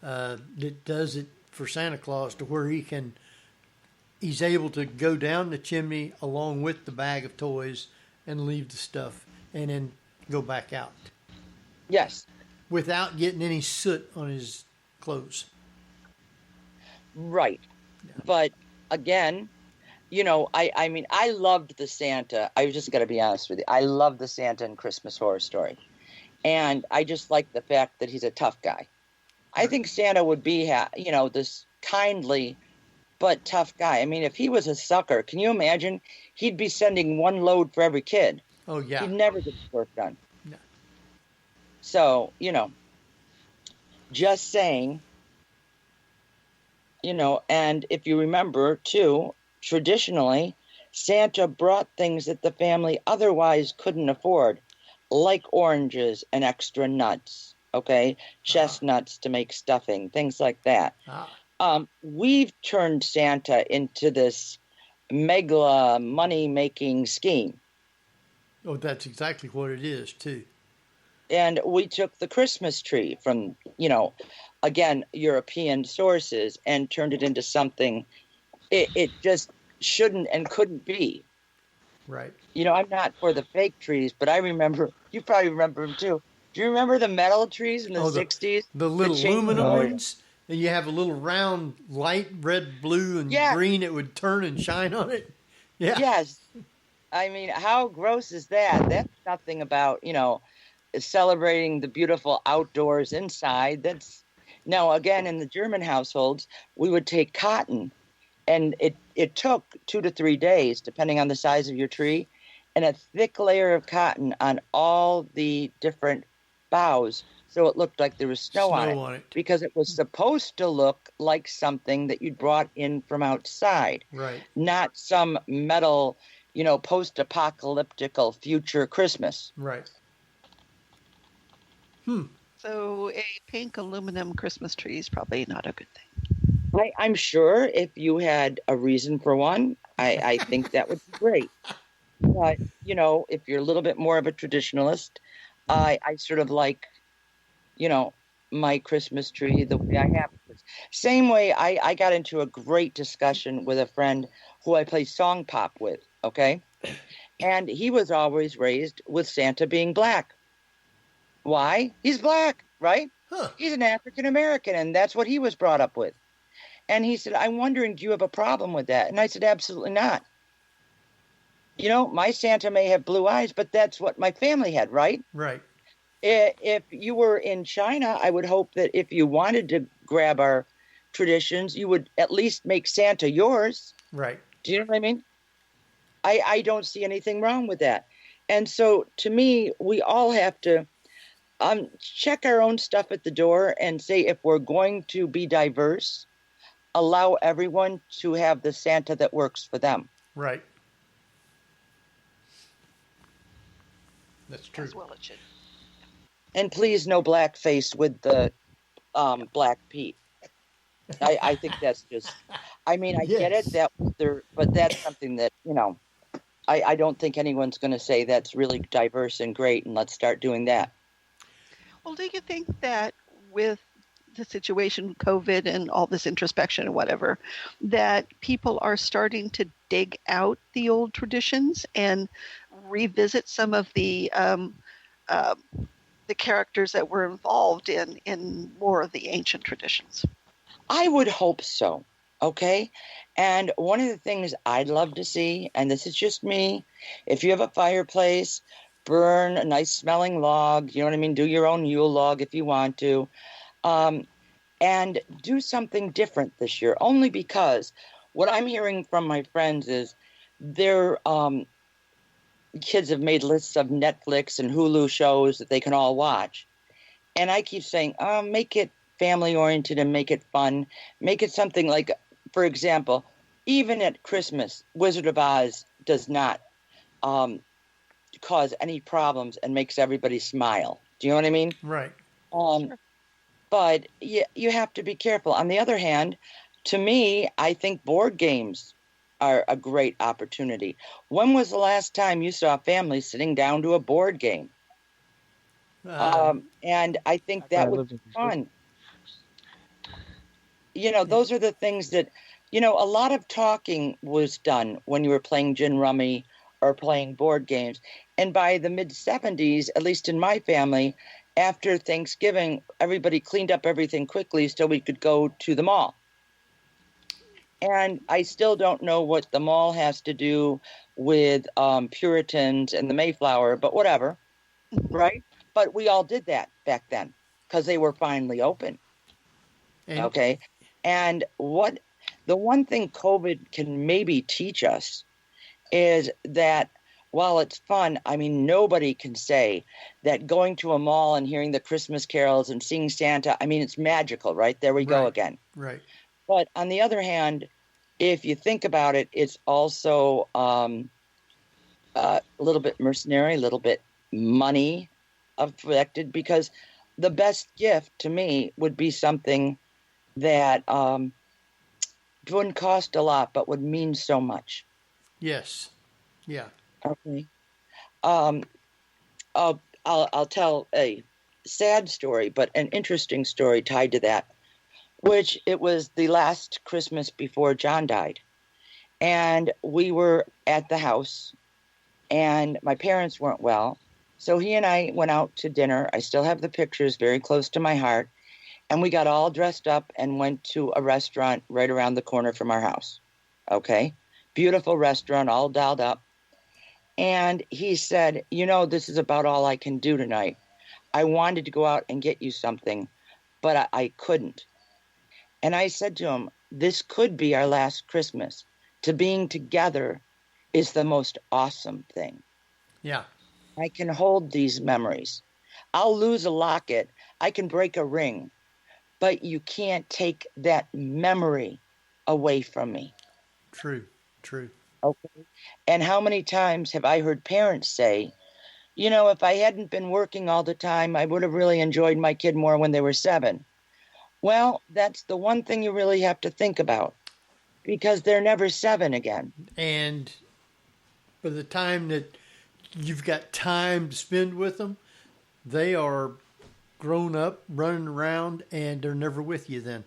Speaker 3: that does it for Santa Claus, to where he's able to go down the chimney along with the bag of toys and leave the stuff and then go back out.
Speaker 6: Yes.
Speaker 3: Without getting any soot on his clothes.
Speaker 6: Right. Yeah. But again, I mean, I loved the Santa. I just got to be honest with you. I love the Santa in Christmas Horror Story. And I just like the fact that he's a tough guy. I think Santa would be, this kindly but tough guy. I mean, if he was a sucker, can you imagine? He'd be sending one load for every kid.
Speaker 3: Oh, yeah.
Speaker 6: He'd never get his work done.
Speaker 3: No.
Speaker 6: So, just saying, and if you remember, too, traditionally, Santa brought things that the family otherwise couldn't afford, like oranges and extra nuts. Okay, chestnuts to make stuffing, things like that. We've turned Santa into this mega money-making scheme.
Speaker 3: Oh, that's exactly what it is, too.
Speaker 6: And we took the Christmas tree from, again, European sources and turned it into something it just shouldn't and couldn't be.
Speaker 3: Right.
Speaker 6: I'm not for the fake trees, but I remember, you probably remember them, too. Do you remember the metal trees in the 60s?
Speaker 3: The little aluminum ones? And you have a little round light, red, blue, and green. It would turn and shine on it. Yeah.
Speaker 6: Yes. I mean, how gross is that? That's nothing about, celebrating the beautiful outdoors inside. Now, again, in the German households, we would take cotton, and it took 2 to 3 days, depending on the size of your tree, and a thick layer of cotton on all the different boughs, so it looked like there was snow on it, because it was supposed to look like something that you'd brought in from outside,
Speaker 3: right?
Speaker 6: Not some metal, post-apocalyptical future Christmas,
Speaker 3: right?
Speaker 4: So a pink aluminum Christmas tree is probably not a good thing.
Speaker 6: I'm sure if you had a reason for one, I think that would be great. But if you're a little bit more of a traditionalist, I sort of like, my Christmas tree the way I have it. Same way I got into a great discussion with a friend who I play song pop with, okay? And he was always raised with Santa being black. Why? He's black, right?
Speaker 3: Huh.
Speaker 6: He's an African American, and that's what he was brought up with. And he said, I'm wondering, do you have a problem with that? And I said, absolutely not. My Santa may have blue eyes, but that's what my family had, right?
Speaker 3: Right.
Speaker 6: If you were in China, I would hope that if you wanted to grab our traditions, you would at least make Santa yours.
Speaker 3: Right.
Speaker 6: Do you know what I mean? I don't see anything wrong with that. And so to me, we all have to check our own stuff at the door and say, if we're going to be diverse, allow everyone to have the Santa that works for them.
Speaker 3: Right. That's true.
Speaker 4: As well it should.
Speaker 6: And please, no blackface with the Black Pete. I think that's just, I mean, I get it, but that's something that, I don't think anyone's going to say that's really diverse and great, and let's start doing that.
Speaker 4: Well, do you think that with the situation with COVID and all this introspection and whatever, that people are starting to dig out the old traditions and revisit some of the characters that were involved in more of the ancient traditions?
Speaker 6: I would hope so. Okay. And one of the things I'd love to see, and this is just me, if you have a fireplace, burn a nice smelling log, you know what I mean? Do your own Yule log if you want to. And do something different this year, only because what I'm hearing from my friends is their kids have made lists of Netflix and Hulu shows that they can all watch. And I keep saying, make it family-oriented and make it fun. Make it something like, for example, even at Christmas, Wizard of Oz does not cause any problems and makes everybody smile. Do you know what I mean?
Speaker 3: Right.
Speaker 4: Sure.
Speaker 6: But you have to be careful. On the other hand, to me, I think board games are a great opportunity. When was the last time you saw families sitting down to a board game? And I think that would be fun. Those are the things that, a lot of talking was done when you were playing gin rummy or playing board games. And by the mid-'70s, at least in my family, after Thanksgiving, everybody cleaned up everything quickly so we could go to the mall. And I still don't know what the mall has to do with Puritans and the Mayflower, but whatever, right? But we all did that back then because they were finally open. Okay? And the one thing COVID can maybe teach us is that while it's fun, I mean, nobody can say that going to a mall and hearing the Christmas carols and seeing Santa, I mean, it's magical, right? There we go again.
Speaker 3: Right.
Speaker 6: But on the other hand, if you think about it, it's also a little bit mercenary, a little bit money affected, because the best gift to me would be something that wouldn't cost a lot but would mean so much.
Speaker 3: Yes. Yeah.
Speaker 6: Okay. I'll tell a sad story, but an interesting story tied to that, which it was the last Christmas before John died. And we were at the house, and my parents weren't well. So he and I went out to dinner. I still have the pictures very close to my heart. And we got all dressed up and went to a restaurant right around the corner from our house. Okay? Beautiful restaurant, all dialed up. And he said, this is about all I can do tonight. I wanted to go out and get you something, but I couldn't. And I said to him, this could be our last Christmas. To being together is the most awesome thing.
Speaker 3: Yeah.
Speaker 6: I can hold these memories. I'll lose a locket. I can break a ring. But you can't take that memory away from me.
Speaker 3: True.
Speaker 6: Okay. And how many times have I heard parents say, if I hadn't been working all the time, I would have really enjoyed my kid more when they were 7. Well, that's the one thing you really have to think about, because they're never 7 again.
Speaker 3: And by the time that you've got time to spend with them, they are grown up, running around, and they're never with you then.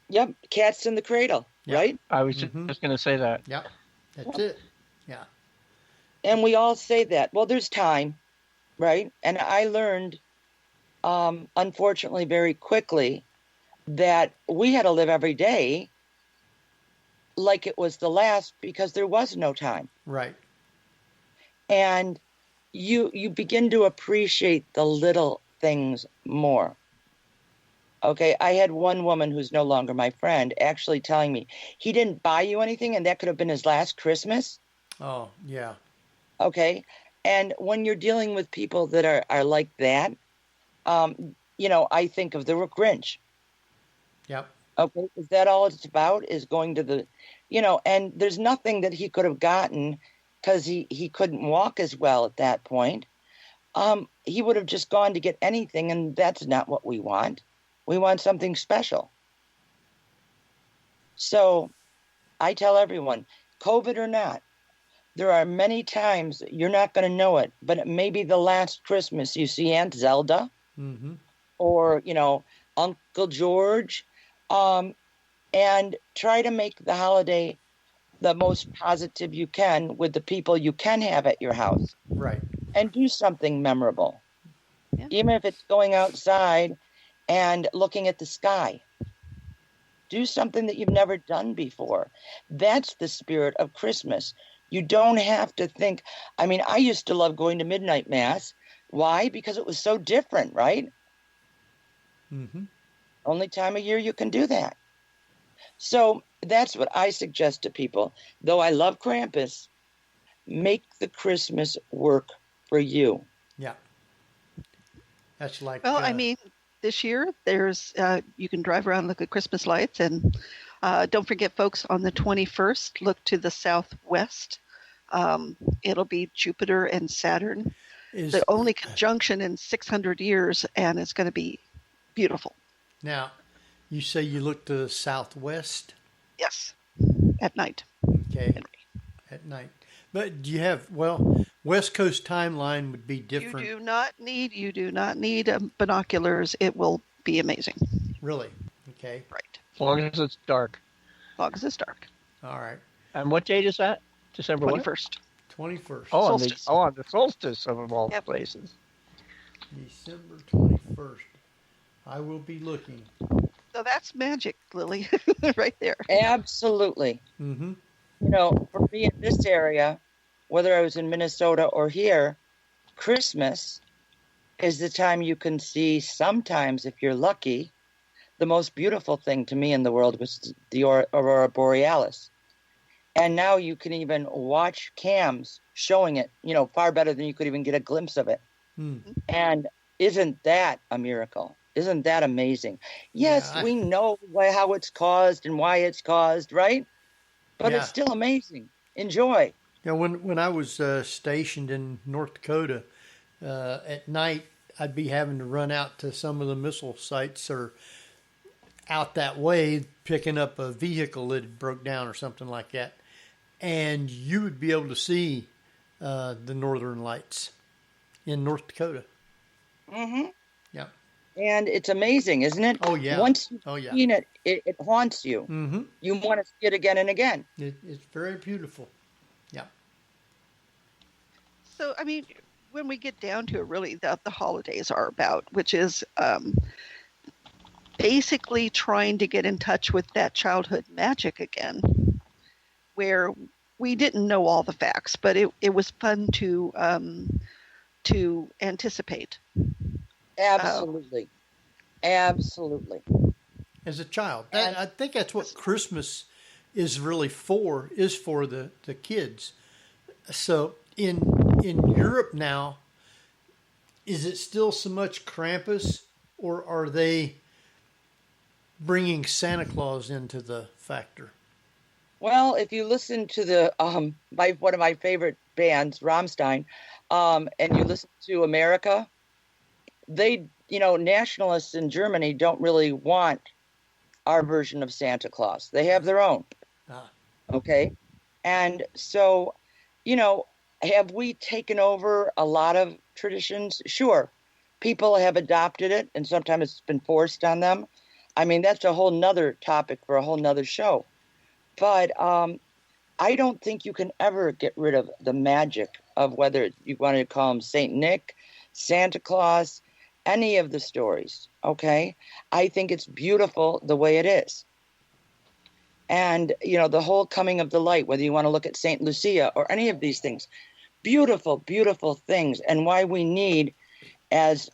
Speaker 6: Yep. Cats in the cradle, right?
Speaker 5: I was just going to say that.
Speaker 3: Yep. That's it. Yeah.
Speaker 6: And we all say that. Well, there's time, right? And I learned, unfortunately, very quickly that we had to live every day like it was the last, because there was no time.
Speaker 3: Right.
Speaker 6: And you begin to appreciate the little things more. Okay, I had one woman who's no longer my friend actually telling me, he didn't buy you anything and that could have been his last Christmas.
Speaker 3: Oh, yeah.
Speaker 6: Okay, And when you're dealing with people that are like that, I think of the Grinch.
Speaker 3: Yep.
Speaker 6: Okay, is that all it's about? Is going to the, and there's nothing that he could have gotten because he couldn't walk as well at that point. He would have just gone to get anything, and that's not what we want. We want something special. So I tell everyone, COVID or not, there are many times you're not going to know it, but it may be the last Christmas you see Aunt Zelda or, Uncle George, and try to make the holiday the most positive you can with the people you can have at your house.
Speaker 3: Right.
Speaker 6: And do something memorable.
Speaker 4: Yeah.
Speaker 6: Even if it's going outside and looking at the sky. Do something that you've never done before. That's the spirit of Christmas. You don't have to think. I mean, I used to love going to midnight mass. Why? Because it was so different, right?
Speaker 3: Mm-hmm.
Speaker 6: Only time of year you can do that. So that's what I suggest to people. Though I love Krampus, make the Christmas work for you.
Speaker 3: Yeah. That's like.
Speaker 4: Well, I mean, this year there's you can drive around and look at Christmas lights, and don't forget, folks, on the 21st, look to the southwest. It'll be Jupiter and Saturn, the only conjunction in 600 years, and it's going to be beautiful.
Speaker 3: Now, you say you look to the southwest?
Speaker 4: Yes, at night.
Speaker 3: Okay, at night. But do you have, West Coast timeline would be different.
Speaker 4: You do not need binoculars. It will be amazing.
Speaker 3: Really? Okay.
Speaker 4: Right.
Speaker 5: As long as it's dark.
Speaker 4: As long as it's dark.
Speaker 3: All right.
Speaker 5: And what date is that? December
Speaker 4: 21st.
Speaker 3: 21st.
Speaker 5: Oh,
Speaker 4: Solstice.
Speaker 5: on the solstice of all places.
Speaker 3: December 21st. I will be looking.
Speaker 4: So that's magic, Lillee, right there.
Speaker 6: Absolutely.
Speaker 3: Mm-hmm.
Speaker 6: For me in this area, whether I was in Minnesota or here, Christmas is the time you can see, sometimes, if you're lucky, the most beautiful thing to me in the world was the Aurora Borealis. And now you can even watch cams showing it, far better than you could even get a glimpse of it.
Speaker 3: Mm-hmm.
Speaker 6: And isn't that a miracle? Isn't that amazing? Yes, we know how it's caused and why it's caused, right? But it's still amazing. Enjoy.
Speaker 3: Yeah, when I was stationed in North Dakota, at night I'd be having to run out to some of the missile sites or out that way, picking up a vehicle that had broke down or something like that, and you would be able to see the northern lights in North Dakota.
Speaker 6: Mm-hmm.
Speaker 3: Yeah.
Speaker 6: And it's amazing, isn't it?
Speaker 3: Oh, yeah.
Speaker 6: Once you've seen it, it haunts you.
Speaker 3: Mm-hmm.
Speaker 6: You want to see it again and again.
Speaker 3: It's very beautiful. Yeah.
Speaker 4: So, I mean, when we get down to it, really, the holidays are about, which is basically trying to get in touch with that childhood magic again, where we didn't know all the facts, but it was fun to anticipate.
Speaker 6: Absolutely. Absolutely.
Speaker 3: As a child. I think that's what Christmas is really for, is for the kids. So in Europe now, is it still so much Krampus, or are they bringing Santa Claus into the factor?
Speaker 6: Well, if you listen to the one of my favorite bands, Rammstein, and you listen to America, they, nationalists in Germany don't really want our version of Santa Claus. They have their own. Okay? And so, have we taken over a lot of traditions? Sure. People have adopted it, and sometimes it's been forced on them. I mean, that's a whole nother topic for a whole nother show. But I don't think you can ever get rid of the magic of whether you want to call him Saint Nick, Santa Claus, any of the stories, okay? I think it's beautiful the way it is. And, the whole coming of the light, whether you want to look at St. Lucia or any of these things, beautiful, beautiful things. And why we need, as,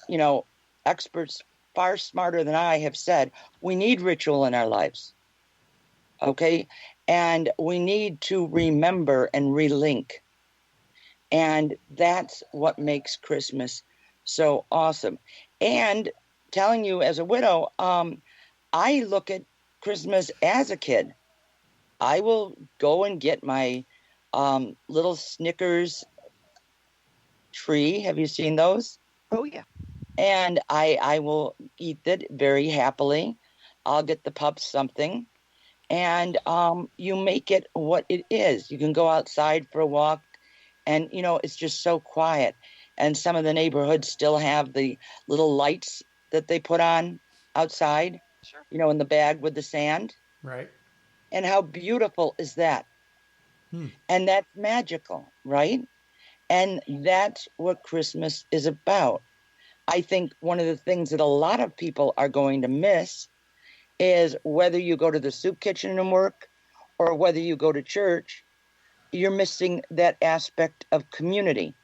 Speaker 6: experts far smarter than I have said, we need ritual in our lives, okay? And we need to remember and relink. And that's what makes Christmas so awesome. And telling you as a widow, I look at Christmas as a kid. I will go and get my little Snickers tree. Have you seen those?
Speaker 4: Oh, yeah.
Speaker 6: And I will eat it very happily. I'll get the pups something. And you make it what it is. You can go outside for a walk, and, it's just so quiet. And some of the neighborhoods still have the little lights that they put on outside,
Speaker 4: Sure.
Speaker 6: In the bag with the sand.
Speaker 3: Right.
Speaker 6: And how beautiful is that? And that's magical, right? And that's what Christmas is about. I think one of the things that a lot of people are going to miss is whether you go to the soup kitchen and work or whether you go to church, you're missing that aspect of community.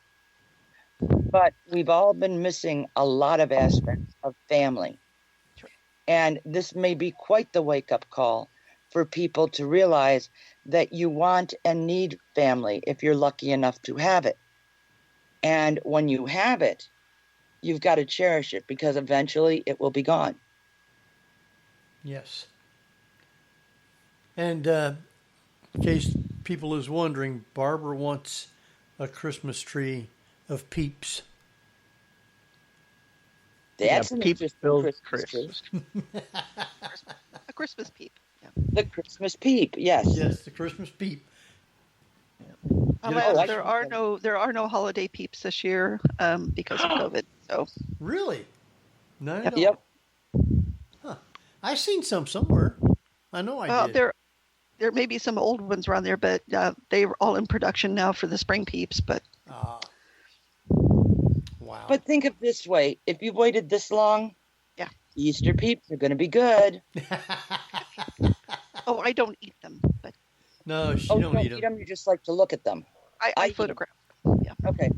Speaker 6: But we've all been missing a lot of aspects of family.
Speaker 4: Sure.
Speaker 6: And this may be quite the wake-up call for people to realize that you want and need family if you're lucky enough to have it. And when you have it, you've got to cherish it because eventually it will be gone.
Speaker 3: Yes. And in case people is wondering, Barbara wants a Christmas tree of peeps.
Speaker 6: That's an
Speaker 5: peeps
Speaker 6: interesting
Speaker 5: build
Speaker 6: Christmas tree.
Speaker 4: A Christmas peep. Yeah.
Speaker 6: The Christmas peep, yes.
Speaker 3: Yes, the Christmas peep.
Speaker 4: Alas,
Speaker 6: I
Speaker 4: there are no holiday peeps this year because of COVID. So
Speaker 3: Really? No.
Speaker 6: Yep.
Speaker 3: Huh. I seen some somewhere. I know I did.
Speaker 4: there may be some old ones around there, but they're all in production now for the spring peeps. But
Speaker 3: Wow.
Speaker 6: But think of it this way. If you've waited this long,
Speaker 4: yeah,
Speaker 6: Easter peeps are going to be good.
Speaker 4: oh, I don't eat them, but
Speaker 3: No, she
Speaker 6: Oh,
Speaker 3: don't eat them.
Speaker 6: You just like to look at them.
Speaker 4: I photograph them. Yeah.
Speaker 6: Okay.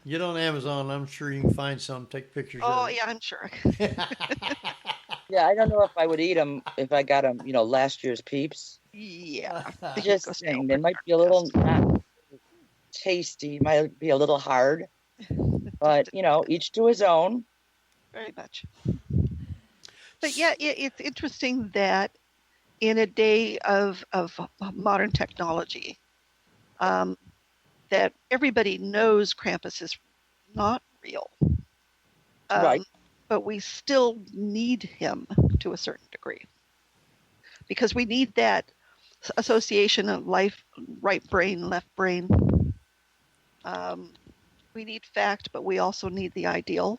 Speaker 3: Get on Amazon. I'm sure you can find some. Take pictures
Speaker 4: Oh,
Speaker 3: of it.
Speaker 4: yeah, I'm sure.
Speaker 6: Yeah, I don't know if I would eat them if I got them, last year's peeps.
Speaker 4: Yeah.
Speaker 6: Just
Speaker 4: Go
Speaker 6: saying,
Speaker 4: stale
Speaker 6: they
Speaker 4: for
Speaker 6: might be a little
Speaker 4: breakfast.
Speaker 6: not tasty, might be a little hard, but each to his own.
Speaker 4: Very much. But yeah, it's interesting that in a day of modern technology, that everybody knows Krampus is not real.
Speaker 6: Right.
Speaker 4: But we still need him to a certain degree because we need that association of life, right brain, left brain. We need fact, but we also need the ideal.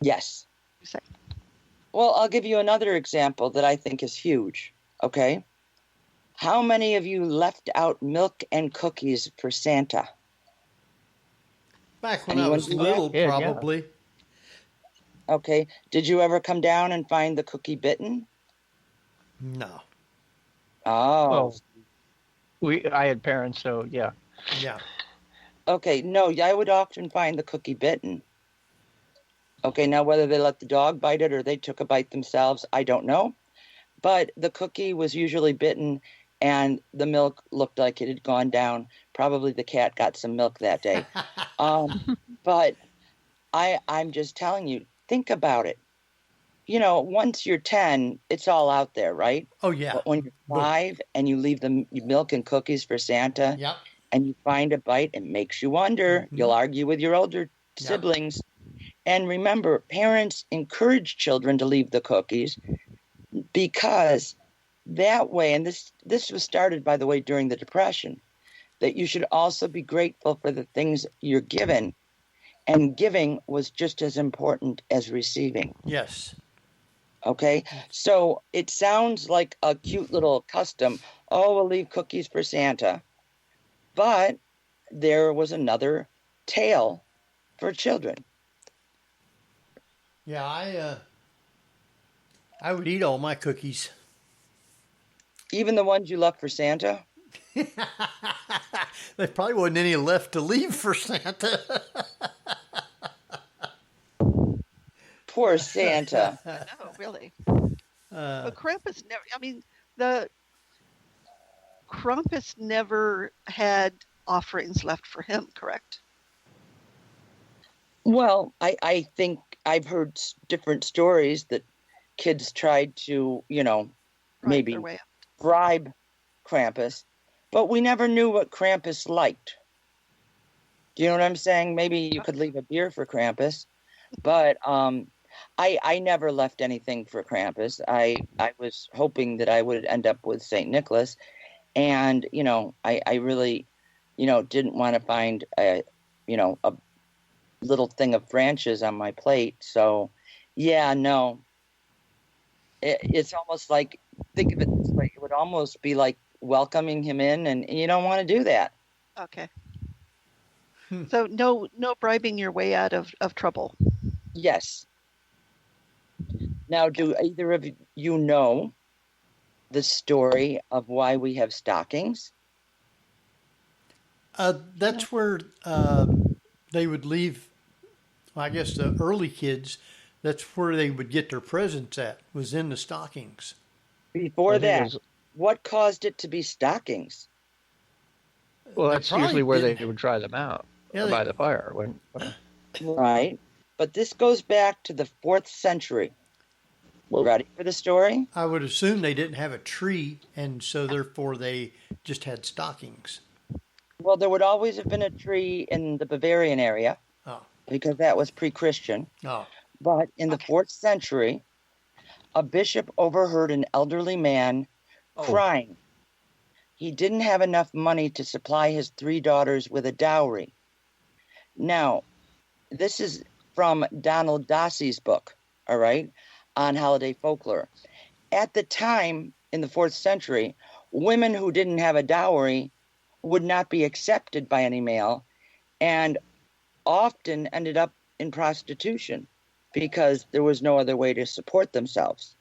Speaker 6: Yes.
Speaker 4: You say.
Speaker 6: Well, I'll give you another example that I think is huge. Okay. How many of you left out milk and cookies for Santa?
Speaker 3: Back when
Speaker 6: Anyone
Speaker 3: I was
Speaker 6: do that?
Speaker 3: little,
Speaker 5: Yeah,
Speaker 3: probably.
Speaker 6: Okay. Did you ever come down and find the cookie bitten?
Speaker 3: No.
Speaker 6: Oh.
Speaker 5: I had parents, so yeah.
Speaker 3: Yeah.
Speaker 6: Okay. No, I would often find the cookie bitten. Okay. Now, whether they let the dog bite it or they took a bite themselves, I don't know. But the cookie was usually bitten and the milk looked like it had gone down. Probably the cat got some milk that day. But I'm just telling you, think about it. Once you're 10, it's all out there, right?
Speaker 3: Oh, yeah.
Speaker 6: But when you're 5 and you leave the milk and cookies for Santa
Speaker 3: Yep.
Speaker 6: and you find a bite, it makes you wonder.
Speaker 3: Mm-hmm.
Speaker 6: You'll argue with your older siblings. And remember, parents encourage children to leave the cookies because that way, and this was started, by the way, during the Depression, that you should also be grateful for the things you're given. And giving was just as important as receiving.
Speaker 3: Yes.
Speaker 6: Okay? So it sounds like a cute little custom. Oh, we'll leave cookies for Santa. But there was another tale for children.
Speaker 3: Yeah, I would eat all my cookies.
Speaker 6: Even the ones you left for Santa?
Speaker 3: There probably wasn't any left to leave for Santa.
Speaker 6: Poor Santa.
Speaker 4: No, really. But Krampus never. I mean, the Krampus never had offerings left for him, correct?
Speaker 6: Well, I think I've heard different stories that kids tried to, maybe
Speaker 4: Their way up.
Speaker 6: bribe Krampus, but we never knew what Krampus liked. Do you know what I'm saying? Maybe you could leave a beer for Krampus, but I never left anything for Krampus. I was hoping that I would end up with St. Nicholas, and I really didn't want to find a little thing of branches on my plate. So yeah, no, it's almost like, think of it this way, it would almost be like welcoming him in, and you don't want to do that.
Speaker 4: Okay. So no bribing your way out of trouble.
Speaker 6: Yes. Now, do either of you know the story of why we have stockings?
Speaker 3: That's where they would leave, I guess the early kids, that's where they would get their presents at, was in the stockings.
Speaker 6: Before that, what caused it to be stockings?
Speaker 5: Well, that's usually where
Speaker 3: didn't-
Speaker 5: they would dry them out
Speaker 3: Yeah,
Speaker 5: by the fire.
Speaker 6: Right. But this goes back to the 4th century. Ready for the story?
Speaker 3: I would assume they didn't have a tree, and so therefore they just had stockings.
Speaker 6: Well, there would always have been a tree in the Bavarian area, because that was pre-Christian.
Speaker 3: Oh.
Speaker 6: But in the 4th century, a bishop overheard an elderly man crying. He didn't have enough money to supply his 3 daughters with a dowry. Now, this is from Donald Dossey's book, all right, on holiday folklore. At the time, in the 4th century, women who didn't have a dowry would not be accepted by any male, and often ended up in prostitution because there was no other way to support themselves.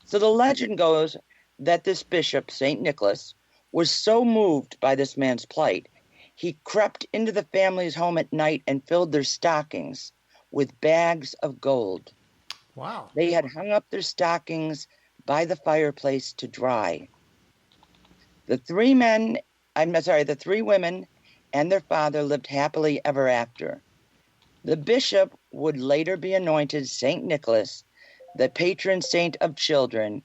Speaker 6: So the legend goes that this bishop, St. Nicholas, was so moved by this man's plight, he crept into the family's home at night and filled their stockings with bags of gold.
Speaker 3: Wow.
Speaker 6: They had hung up their stockings by the fireplace to dry. The 3 women and their father lived happily ever after. The bishop would later be anointed St. Nicholas, the patron saint of children,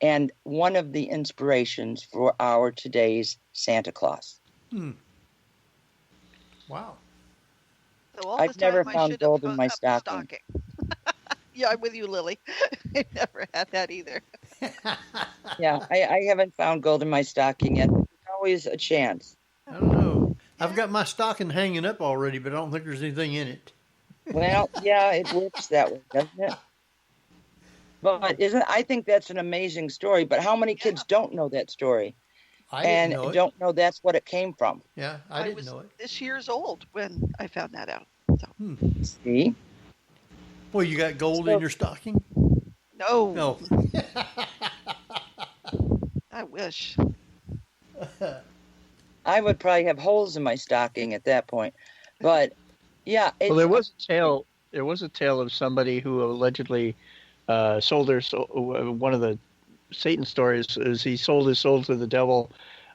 Speaker 6: and one of the inspirations for our today's Santa Claus.
Speaker 3: Wow.
Speaker 4: So all
Speaker 6: I've
Speaker 4: this
Speaker 6: never
Speaker 4: time I
Speaker 6: found
Speaker 4: should have
Speaker 6: gold in
Speaker 4: hung
Speaker 6: my
Speaker 4: up the
Speaker 6: stocking.
Speaker 4: Yeah, I'm with you, Lillee. I never had that either.
Speaker 6: Yeah, I haven't found gold in my stocking yet. There's always a chance.
Speaker 3: I don't know. I've got my stocking hanging up already, but I don't think there's anything in it.
Speaker 6: Well, yeah, it works that way, doesn't it? But I think that's an amazing story, but how many kids don't know that story?
Speaker 3: I didn't know it.
Speaker 6: Don't know that's what it came from.
Speaker 3: Yeah, I didn't
Speaker 4: was
Speaker 3: know it.
Speaker 4: this year's old when I found that out. So.
Speaker 6: See?
Speaker 3: Well, you got gold in your stocking?
Speaker 4: No.
Speaker 3: No.
Speaker 4: I wish.
Speaker 6: I would probably have holes in my stocking at that point. But yeah,
Speaker 5: Well, there was a tale of somebody who allegedly sold one of the Satan stories is he sold his soul to the devil,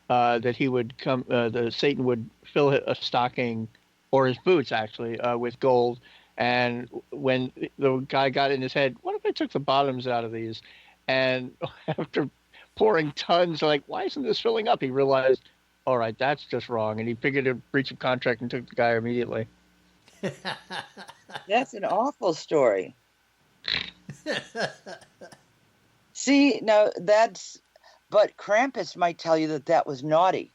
Speaker 5: that he would come, Satan would fill a stocking, or his boots actually, with gold. And when the guy got in his head, what if I took the bottoms out of these? And after pouring tons, like, why isn't this filling up? He realized, all right, that's just wrong. And he figured a breach of contract and took the guy immediately.
Speaker 6: That's an awful story. See, now but Krampus might tell you that was naughty.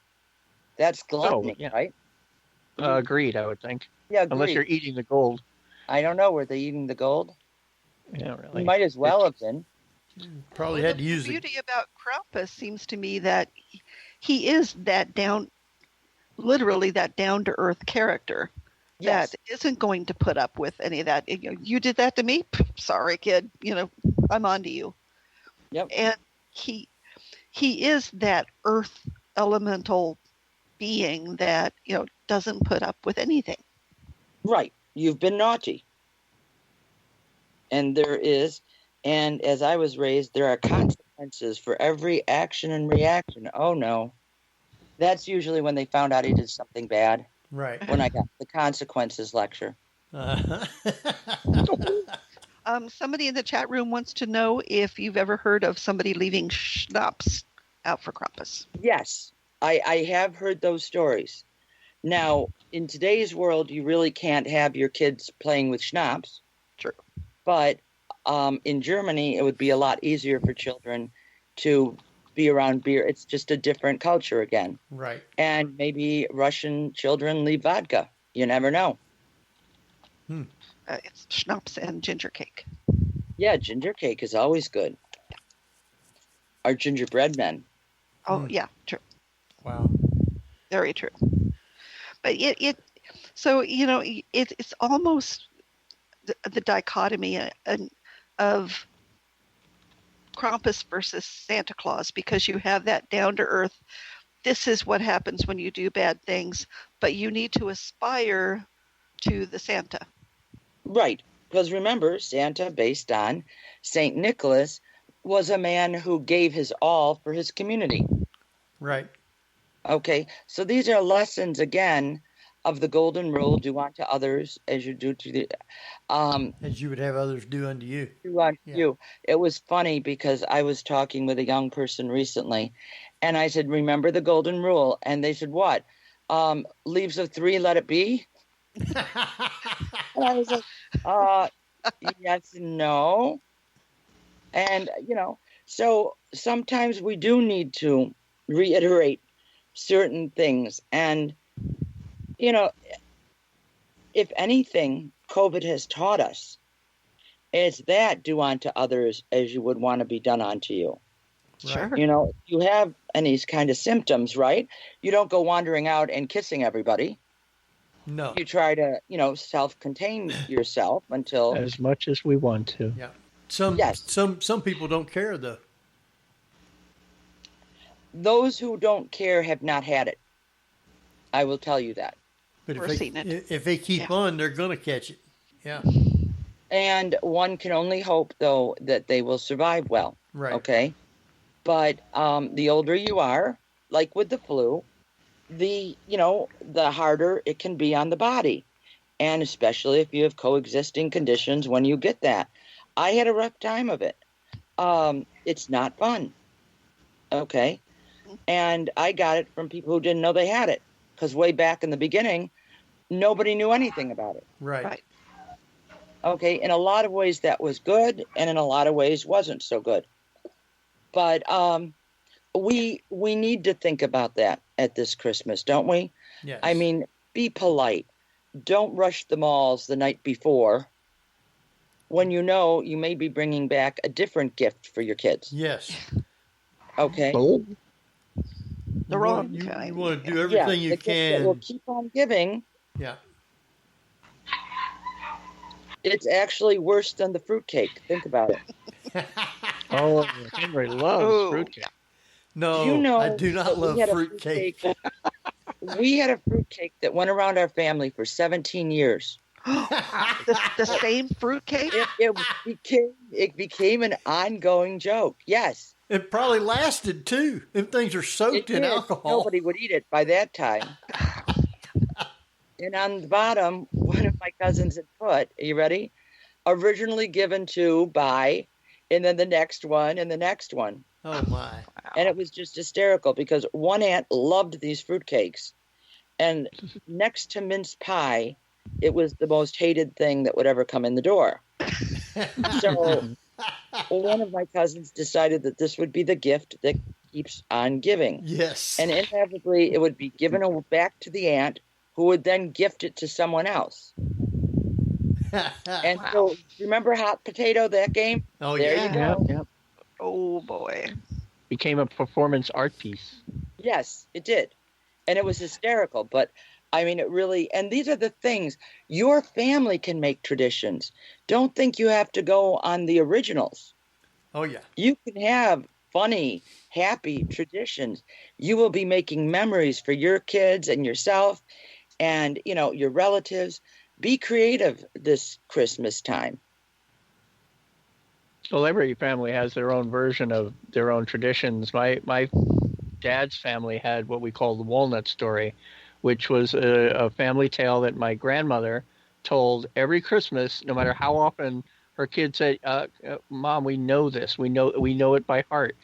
Speaker 6: That's gluttony, right?
Speaker 5: Agreed, I would think.
Speaker 6: Yeah, agreed.
Speaker 5: Unless you're eating the gold.
Speaker 6: I don't know. Were they eating the gold?
Speaker 5: Yeah, really.
Speaker 6: You might as well have been.
Speaker 3: Probably had to use
Speaker 4: The
Speaker 3: it.
Speaker 4: beauty about Krampus seems to me that he is literally that down-to-earth character
Speaker 6: Yes.
Speaker 4: that isn't going to put up with any of that. You did that to me? Sorry, kid. I'm on to you.
Speaker 6: Yep.
Speaker 4: And he is that earth elemental being that, doesn't put up with anything.
Speaker 6: Right. You've been naughty. And as I was raised, there are consequences for every action and reaction. Oh, no. That's usually when they found out he did something bad.
Speaker 3: Right.
Speaker 6: When I got the consequences lecture.
Speaker 4: Somebody in the chat room wants to know if you've ever heard of somebody leaving schnapps out for Krampus.
Speaker 6: Yes, I have heard those stories. Now, in today's world, you really can't have your kids playing with schnapps.
Speaker 4: True.
Speaker 6: But in Germany, it would be a lot easier for children to be around beer. It's just a different culture again.
Speaker 3: Right.
Speaker 6: And maybe Russian children leave vodka. You never know.
Speaker 4: It's schnapps and ginger cake.
Speaker 6: Yeah, ginger cake is always good. Our gingerbread men.
Speaker 4: Oh, yeah, true.
Speaker 3: Wow.
Speaker 4: Very true. But it's almost the dichotomy of Krampus versus Santa Claus, because you have that down to earth. This is what happens when you do bad things, but you need to aspire to the Santa.
Speaker 6: Right. Because remember, Santa, based on St. Nicholas, was a man who gave his all for his community.
Speaker 3: Right.
Speaker 6: Okay. So these are lessons, again, of the golden rule: do unto others as you do to the
Speaker 3: as you would have others do unto you.
Speaker 6: do unto you. It was funny because I was talking with a young person recently, and I said, remember the golden rule? And they said, what? Leaves of 3, let it be. And I was like, yes and no. And, so sometimes we do need to reiterate certain things. And, if anything, COVID has taught us, it's that do unto others as you would want to be done unto you.
Speaker 4: Sure.
Speaker 6: If you have any kind of symptoms, right? You don't go wandering out and kissing everybody.
Speaker 3: No.
Speaker 6: You try to, self-contain yourself until
Speaker 5: As much as we want to.
Speaker 3: Yeah. Some people don't care though.
Speaker 6: those who don't care have not had it. I will tell you that.
Speaker 3: But
Speaker 4: Or seen it.
Speaker 3: if they keep on, they're going to catch it. Yeah.
Speaker 6: And one can only hope, though, that they will survive well.
Speaker 3: Right.
Speaker 6: Okay. But the older you are, like with the flu, the harder it can be on the body. And especially if you have coexisting conditions when you get that. I had a rough time of it. It's not fun. Okay. And I got it from people who didn't know they had it. Because way back in the beginning, nobody knew anything about it.
Speaker 3: Right.
Speaker 6: Okay. In a lot of ways that was good, and in a lot of ways wasn't so good. But we need to think about that at this Christmas, don't we?
Speaker 3: Yes.
Speaker 6: I mean, be polite. Don't rush the malls the night before when you know you may be bringing back a different gift for your kids.
Speaker 3: Yes.
Speaker 6: Okay?
Speaker 5: Oh,
Speaker 4: The wrong kind.
Speaker 3: You want to do everything you
Speaker 6: the gift that
Speaker 3: can.
Speaker 6: will keep on giving.
Speaker 3: Yeah.
Speaker 6: It's actually worse than the fruitcake. Think about it.
Speaker 5: oh, Henry loves
Speaker 4: Ooh.
Speaker 5: fruitcake.
Speaker 3: No,
Speaker 6: You know
Speaker 3: I do not
Speaker 6: that we
Speaker 3: love
Speaker 6: had a
Speaker 3: fruitcake.
Speaker 6: We had a fruitcake that went around our family for 17 years.
Speaker 4: The same fruitcake?
Speaker 6: It became an ongoing joke. Yes.
Speaker 3: It probably lasted too. Them things are soaked
Speaker 6: It
Speaker 3: in
Speaker 6: did.
Speaker 3: alcohol.
Speaker 6: Nobody would eat it by that time. And on the bottom, one of my cousins had put, are you ready? Originally given to by, and then the next one, and the next one.
Speaker 3: Oh my.
Speaker 6: And it was just hysterical because one aunt loved these fruitcakes. And next to mince pie, it was the most hated thing that would ever come in the door. So one of my cousins decided that this would be the gift that keeps on giving.
Speaker 3: Yes.
Speaker 6: And inevitably, it would be given back to the aunt, who would then gift it to someone else. And so, remember Hot Potato, that game?
Speaker 3: Oh,
Speaker 6: There
Speaker 3: yeah.
Speaker 6: you go.
Speaker 5: Yep.
Speaker 4: Oh, boy.
Speaker 5: Became a performance art piece.
Speaker 6: Yes, it did. And it was hysterical. But, I mean, it really, and these are the things. Your family can make traditions. Don't think you have to go on the originals.
Speaker 3: Oh, yeah.
Speaker 6: You can have funny, happy traditions. You will be making memories for your kids and yourself and, your relatives. Be creative this Christmas time.
Speaker 5: Well, every family has their own version of their own traditions. My Dad's family had what we call the walnut story, which was a family tale that my grandmother told every Christmas, no matter how often her kids said, "Mom, we know this. We know it by heart."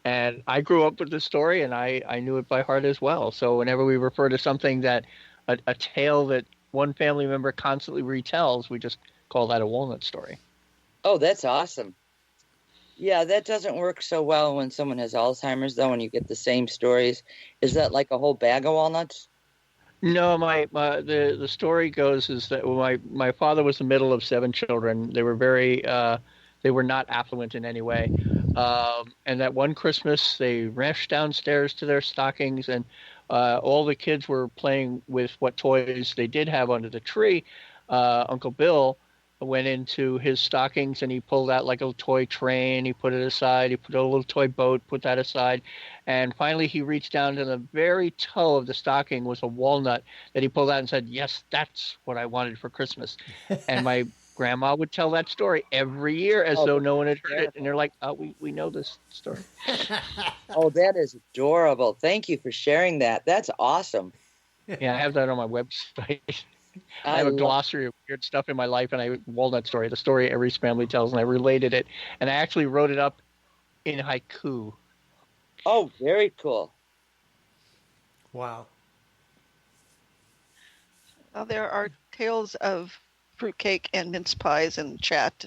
Speaker 5: And I grew up with the story, and I knew it by heart as well. So whenever we refer to something that a tale that one family member constantly retells, we just call that a walnut story.
Speaker 6: Oh, that's awesome. Yeah, that doesn't work so well when someone has Alzheimer's, though, when you get the same stories. Is that like a whole bag of walnuts?
Speaker 5: No, the story goes is that my father was the middle of 7 children. They were they were not affluent in any way. And that one Christmas, they rushed downstairs to their stockings, and all the kids were playing with what toys they did have under the tree. Uncle Bill went into his stockings and he pulled out like a toy train. He put it aside. He put a little toy boat, put that aside. And finally he reached down to the very toe of the stocking was a walnut that he pulled out and said, "Yes, that's what I wanted for Christmas." And my grandma would tell that story every year as though no one had heard it. And they're like, "Oh, we know this story."
Speaker 6: Oh, that is adorable. Thank you for sharing that. That's awesome.
Speaker 5: Yeah, I have that on my website. I have a glossary of weird stuff in my life, and walnut story, the story every family tells, and I related it, and I actually wrote it up in haiku.
Speaker 6: Oh, very cool.
Speaker 3: Wow.
Speaker 4: Well, there are tales of fruitcake and mince pies in chat.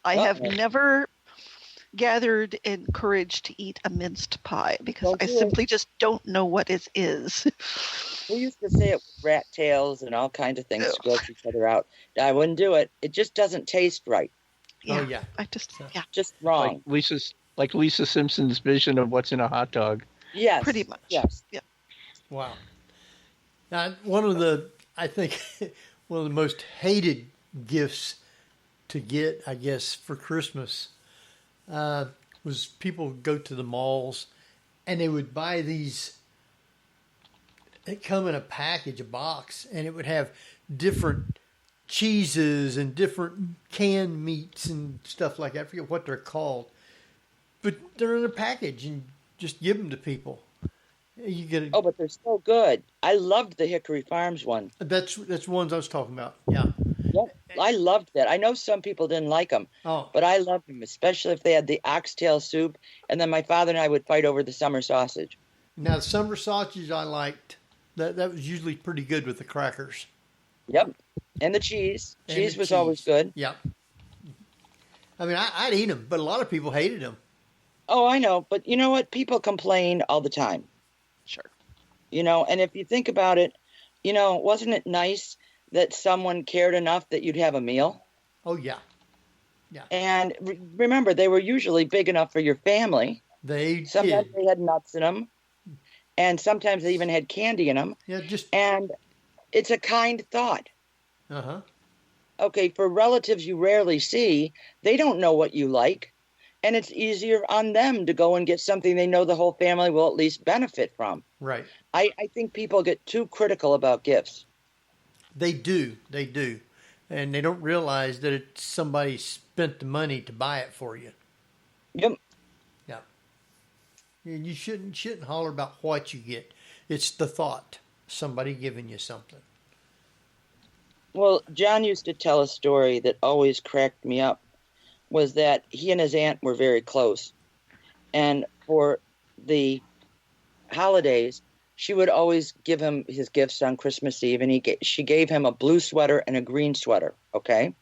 Speaker 4: I have never gathered in courage to eat a minced pie because I simply just don't know what it is.
Speaker 6: We used to say it with rat tails and all kinds of things to gross each other out. I wouldn't do it. It just doesn't taste right.
Speaker 3: Yeah. Oh, yeah.
Speaker 6: Just wrong.
Speaker 5: Like Lisa Simpson's vision of what's in a hot dog.
Speaker 6: Yes.
Speaker 4: Pretty much.
Speaker 6: Yes.
Speaker 4: Yeah.
Speaker 3: Wow. Now, one of the most hated gifts to get, I guess, for Christmas was people would go to the malls and they would buy these. It come in a package, a box, and it would have different cheeses and different canned meats and stuff like that. I forget what they're called, but they're in a package and just give them to people. You get
Speaker 6: but they're so good. I loved the Hickory Farms one.
Speaker 3: That's ones I was talking about. Yeah.
Speaker 6: Yep. I loved that. I know some people didn't like them, but I loved them, especially if they had the oxtail soup. And then my father and I would fight over the summer sausage.
Speaker 3: Now, the summer sausage I liked. That was usually pretty good with the crackers.
Speaker 6: Yep. And the cheese. Cheese was always good.
Speaker 3: Yep. I mean, I'd eat them, but a lot of people hated them.
Speaker 6: Oh, I know. But you know what? People complain all the time.
Speaker 4: Sure.
Speaker 6: And if you think about it, wasn't it nice that someone cared enough that you'd have a meal?
Speaker 3: Oh, yeah. Yeah.
Speaker 6: And remember, they were usually big enough for your family. Sometimes they had nuts in them. And sometimes they even had candy in them.
Speaker 3: Yeah,
Speaker 6: and it's a kind thought.
Speaker 3: Uh-huh.
Speaker 6: Okay, for relatives you rarely see, they don't know what you like. And it's easier on them to go and get something they know the whole family will at least benefit from.
Speaker 3: Right.
Speaker 6: I think people get too critical about gifts.
Speaker 3: They do. They do. And they don't realize that somebody spent the money to buy it for you.
Speaker 6: Yep.
Speaker 3: Yeah. And you shouldn't holler about what you get. It's the thought. Somebody giving you something.
Speaker 6: Well, John used to tell a story that always cracked me up, was that he and his aunt were very close. And for the holidays, she would always give him his gifts on Christmas Eve, and she gave him a blue sweater and a green sweater, okay?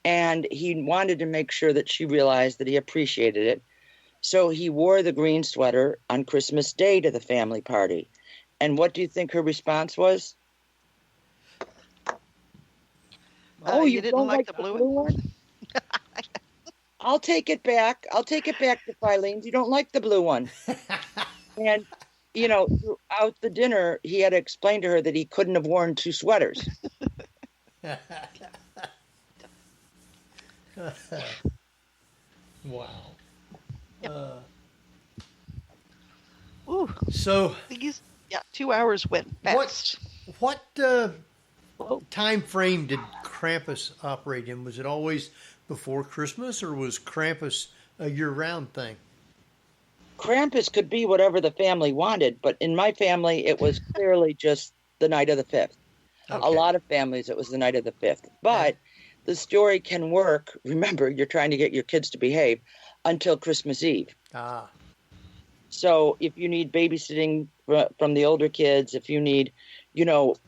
Speaker 6: And he wanted to make sure that she realized that he appreciated it. So he wore the green sweater on Christmas Day to the family party. And what do you think her response was?
Speaker 4: Oh, you didn't like the blue one?
Speaker 6: I'll take it back. I'll take it back to Filene's. You don't like the blue one. And, throughout the dinner, he had to explain to her that he couldn't have worn 2 sweaters.
Speaker 3: Wow.
Speaker 4: Ooh.
Speaker 3: So
Speaker 4: 2 hours went fast.
Speaker 3: What time frame did Krampus operate in? Was it always before Christmas, or was Krampus a year-round thing?
Speaker 6: Krampus could be whatever the family wanted, but in my family, it was clearly just the night of the 5th.
Speaker 3: Okay.
Speaker 6: A lot of families, it was the night of the 5th. But the story can work. Remember, you're trying to get your kids to behave until Christmas Eve.
Speaker 3: Ah.
Speaker 6: So if you need babysitting from the older kids, if you need,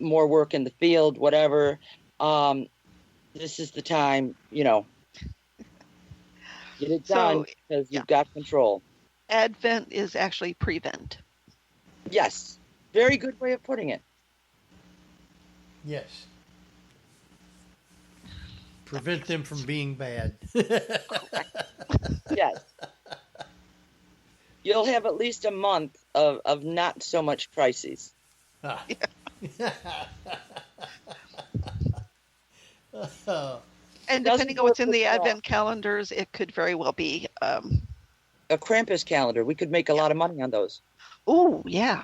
Speaker 6: more work in the field, whatever, this is the time, get it done because you've got control.
Speaker 4: Advent is actually prevent.
Speaker 6: Yes. Very good way of putting it.
Speaker 3: Yes. Prevent them from being bad.
Speaker 6: Yes. You'll have at least a month of not so much crises.
Speaker 3: Ah.
Speaker 4: And depending on what's in the Advent calendars, it could very well be
Speaker 6: a Krampus calendar. We could make a lot of money on those.
Speaker 4: Oh, yeah.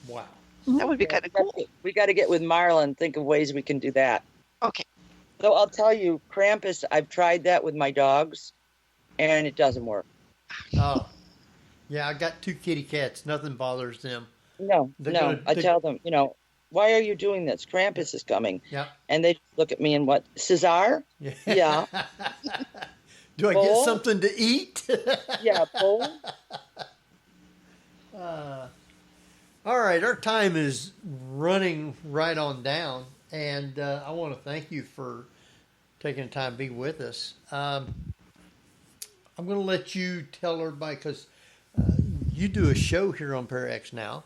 Speaker 3: Wow.
Speaker 4: That would be kind of cool.
Speaker 6: We got to get with Marla and think of ways we can do that.
Speaker 4: Okay.
Speaker 6: So I'll tell you, Krampus, I've tried that with my dogs, and it doesn't work.
Speaker 3: Oh. Yeah, I got 2 kitty cats. Nothing bothers them.
Speaker 6: No. I tell them, why are you doing this? Krampus is coming.
Speaker 3: Yeah.
Speaker 6: And they look at me and what? Cesar? Yeah.
Speaker 3: Do I get something to eat?
Speaker 6: Yeah, bowl.
Speaker 3: All right, our time is running right on down, and I want to thank you for taking the time to be with us. I'm going to let you tell everybody, because you do a show here on ParaX Now,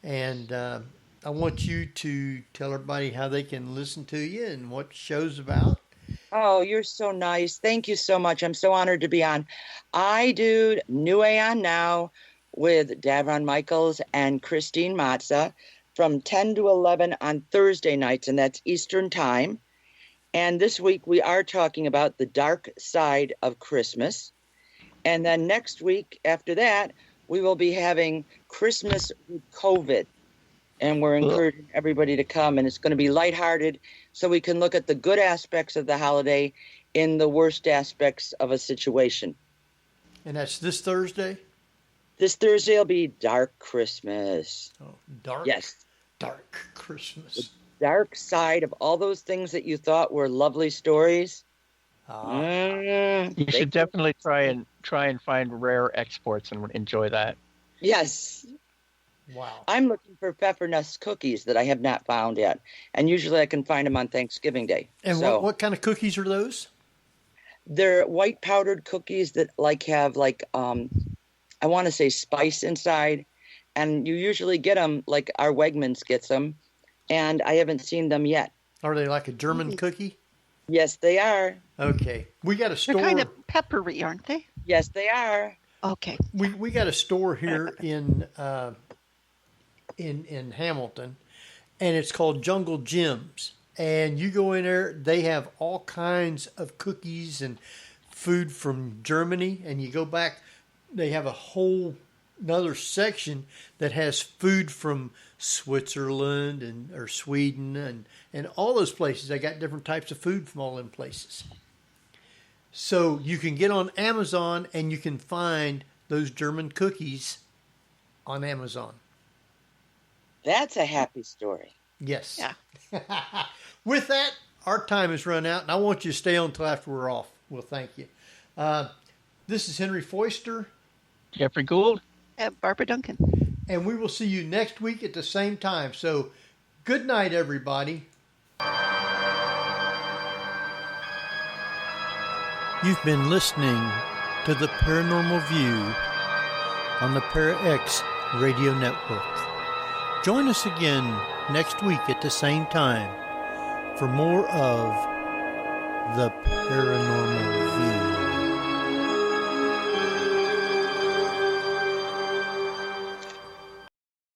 Speaker 3: and I want you to tell everybody how they can listen to you and what the show's about.
Speaker 6: Oh, you're so nice. Thank you so much. I'm so honored to be on. I do New Aeon Now with Davron Michaels and Christine Motza from 10 to 11 on Thursday nights, and that's Eastern Time. And this week we are talking about the dark side of Christmas. And then next week after that, we will be having Christmas with COVID. And we're encouraging everybody to come, and it's going to be lighthearted so we can look at the good aspects of the holiday in the worst aspects of a situation.
Speaker 3: And that's this Thursday?
Speaker 6: This Thursday will be Dark Christmas.
Speaker 3: Oh, dark?
Speaker 6: Yes.
Speaker 3: Dark Christmas.
Speaker 6: The dark side of all those things that you thought were lovely stories.
Speaker 5: You should definitely try and find rare exports and enjoy that.
Speaker 6: Yes.
Speaker 3: Wow.
Speaker 6: I'm looking for peppernuss cookies that I have not found yet. And usually I can find them on Thanksgiving Day.
Speaker 3: And what kind of cookies are those?
Speaker 6: They're white powdered cookies that have I want to say spice inside. And you usually get them like our Wegmans gets them. And I haven't seen them yet.
Speaker 3: Are they like a German cookie?
Speaker 6: Yes, they are.
Speaker 3: Okay. We got a store.
Speaker 4: They're kind of peppery, aren't they?
Speaker 6: Yes, they are.
Speaker 4: Okay.
Speaker 3: We got a store here in Hamilton, and it's called Jungle Gems. And you go in there, they have all kinds of cookies and food from Germany. And you go back, they have a whole another section that has food from Switzerland or Sweden and all those places. They got different types of food from all them places. So you can get on Amazon and you can find those German cookies on Amazon.
Speaker 6: That's a happy story.
Speaker 3: Yes.
Speaker 4: Yeah.
Speaker 3: With that, our time has run out, and I want you to stay on until after we're off. Well, thank you. This is Henry Foister.
Speaker 5: Jeffrey Gould.
Speaker 4: And Barbara Duncan.
Speaker 3: And we will see you next week at the same time. So, good night, everybody. You've been listening to The Paranormal View on the ParaX Radio Network. Join us again next week at the same time for more of The Paranormal View.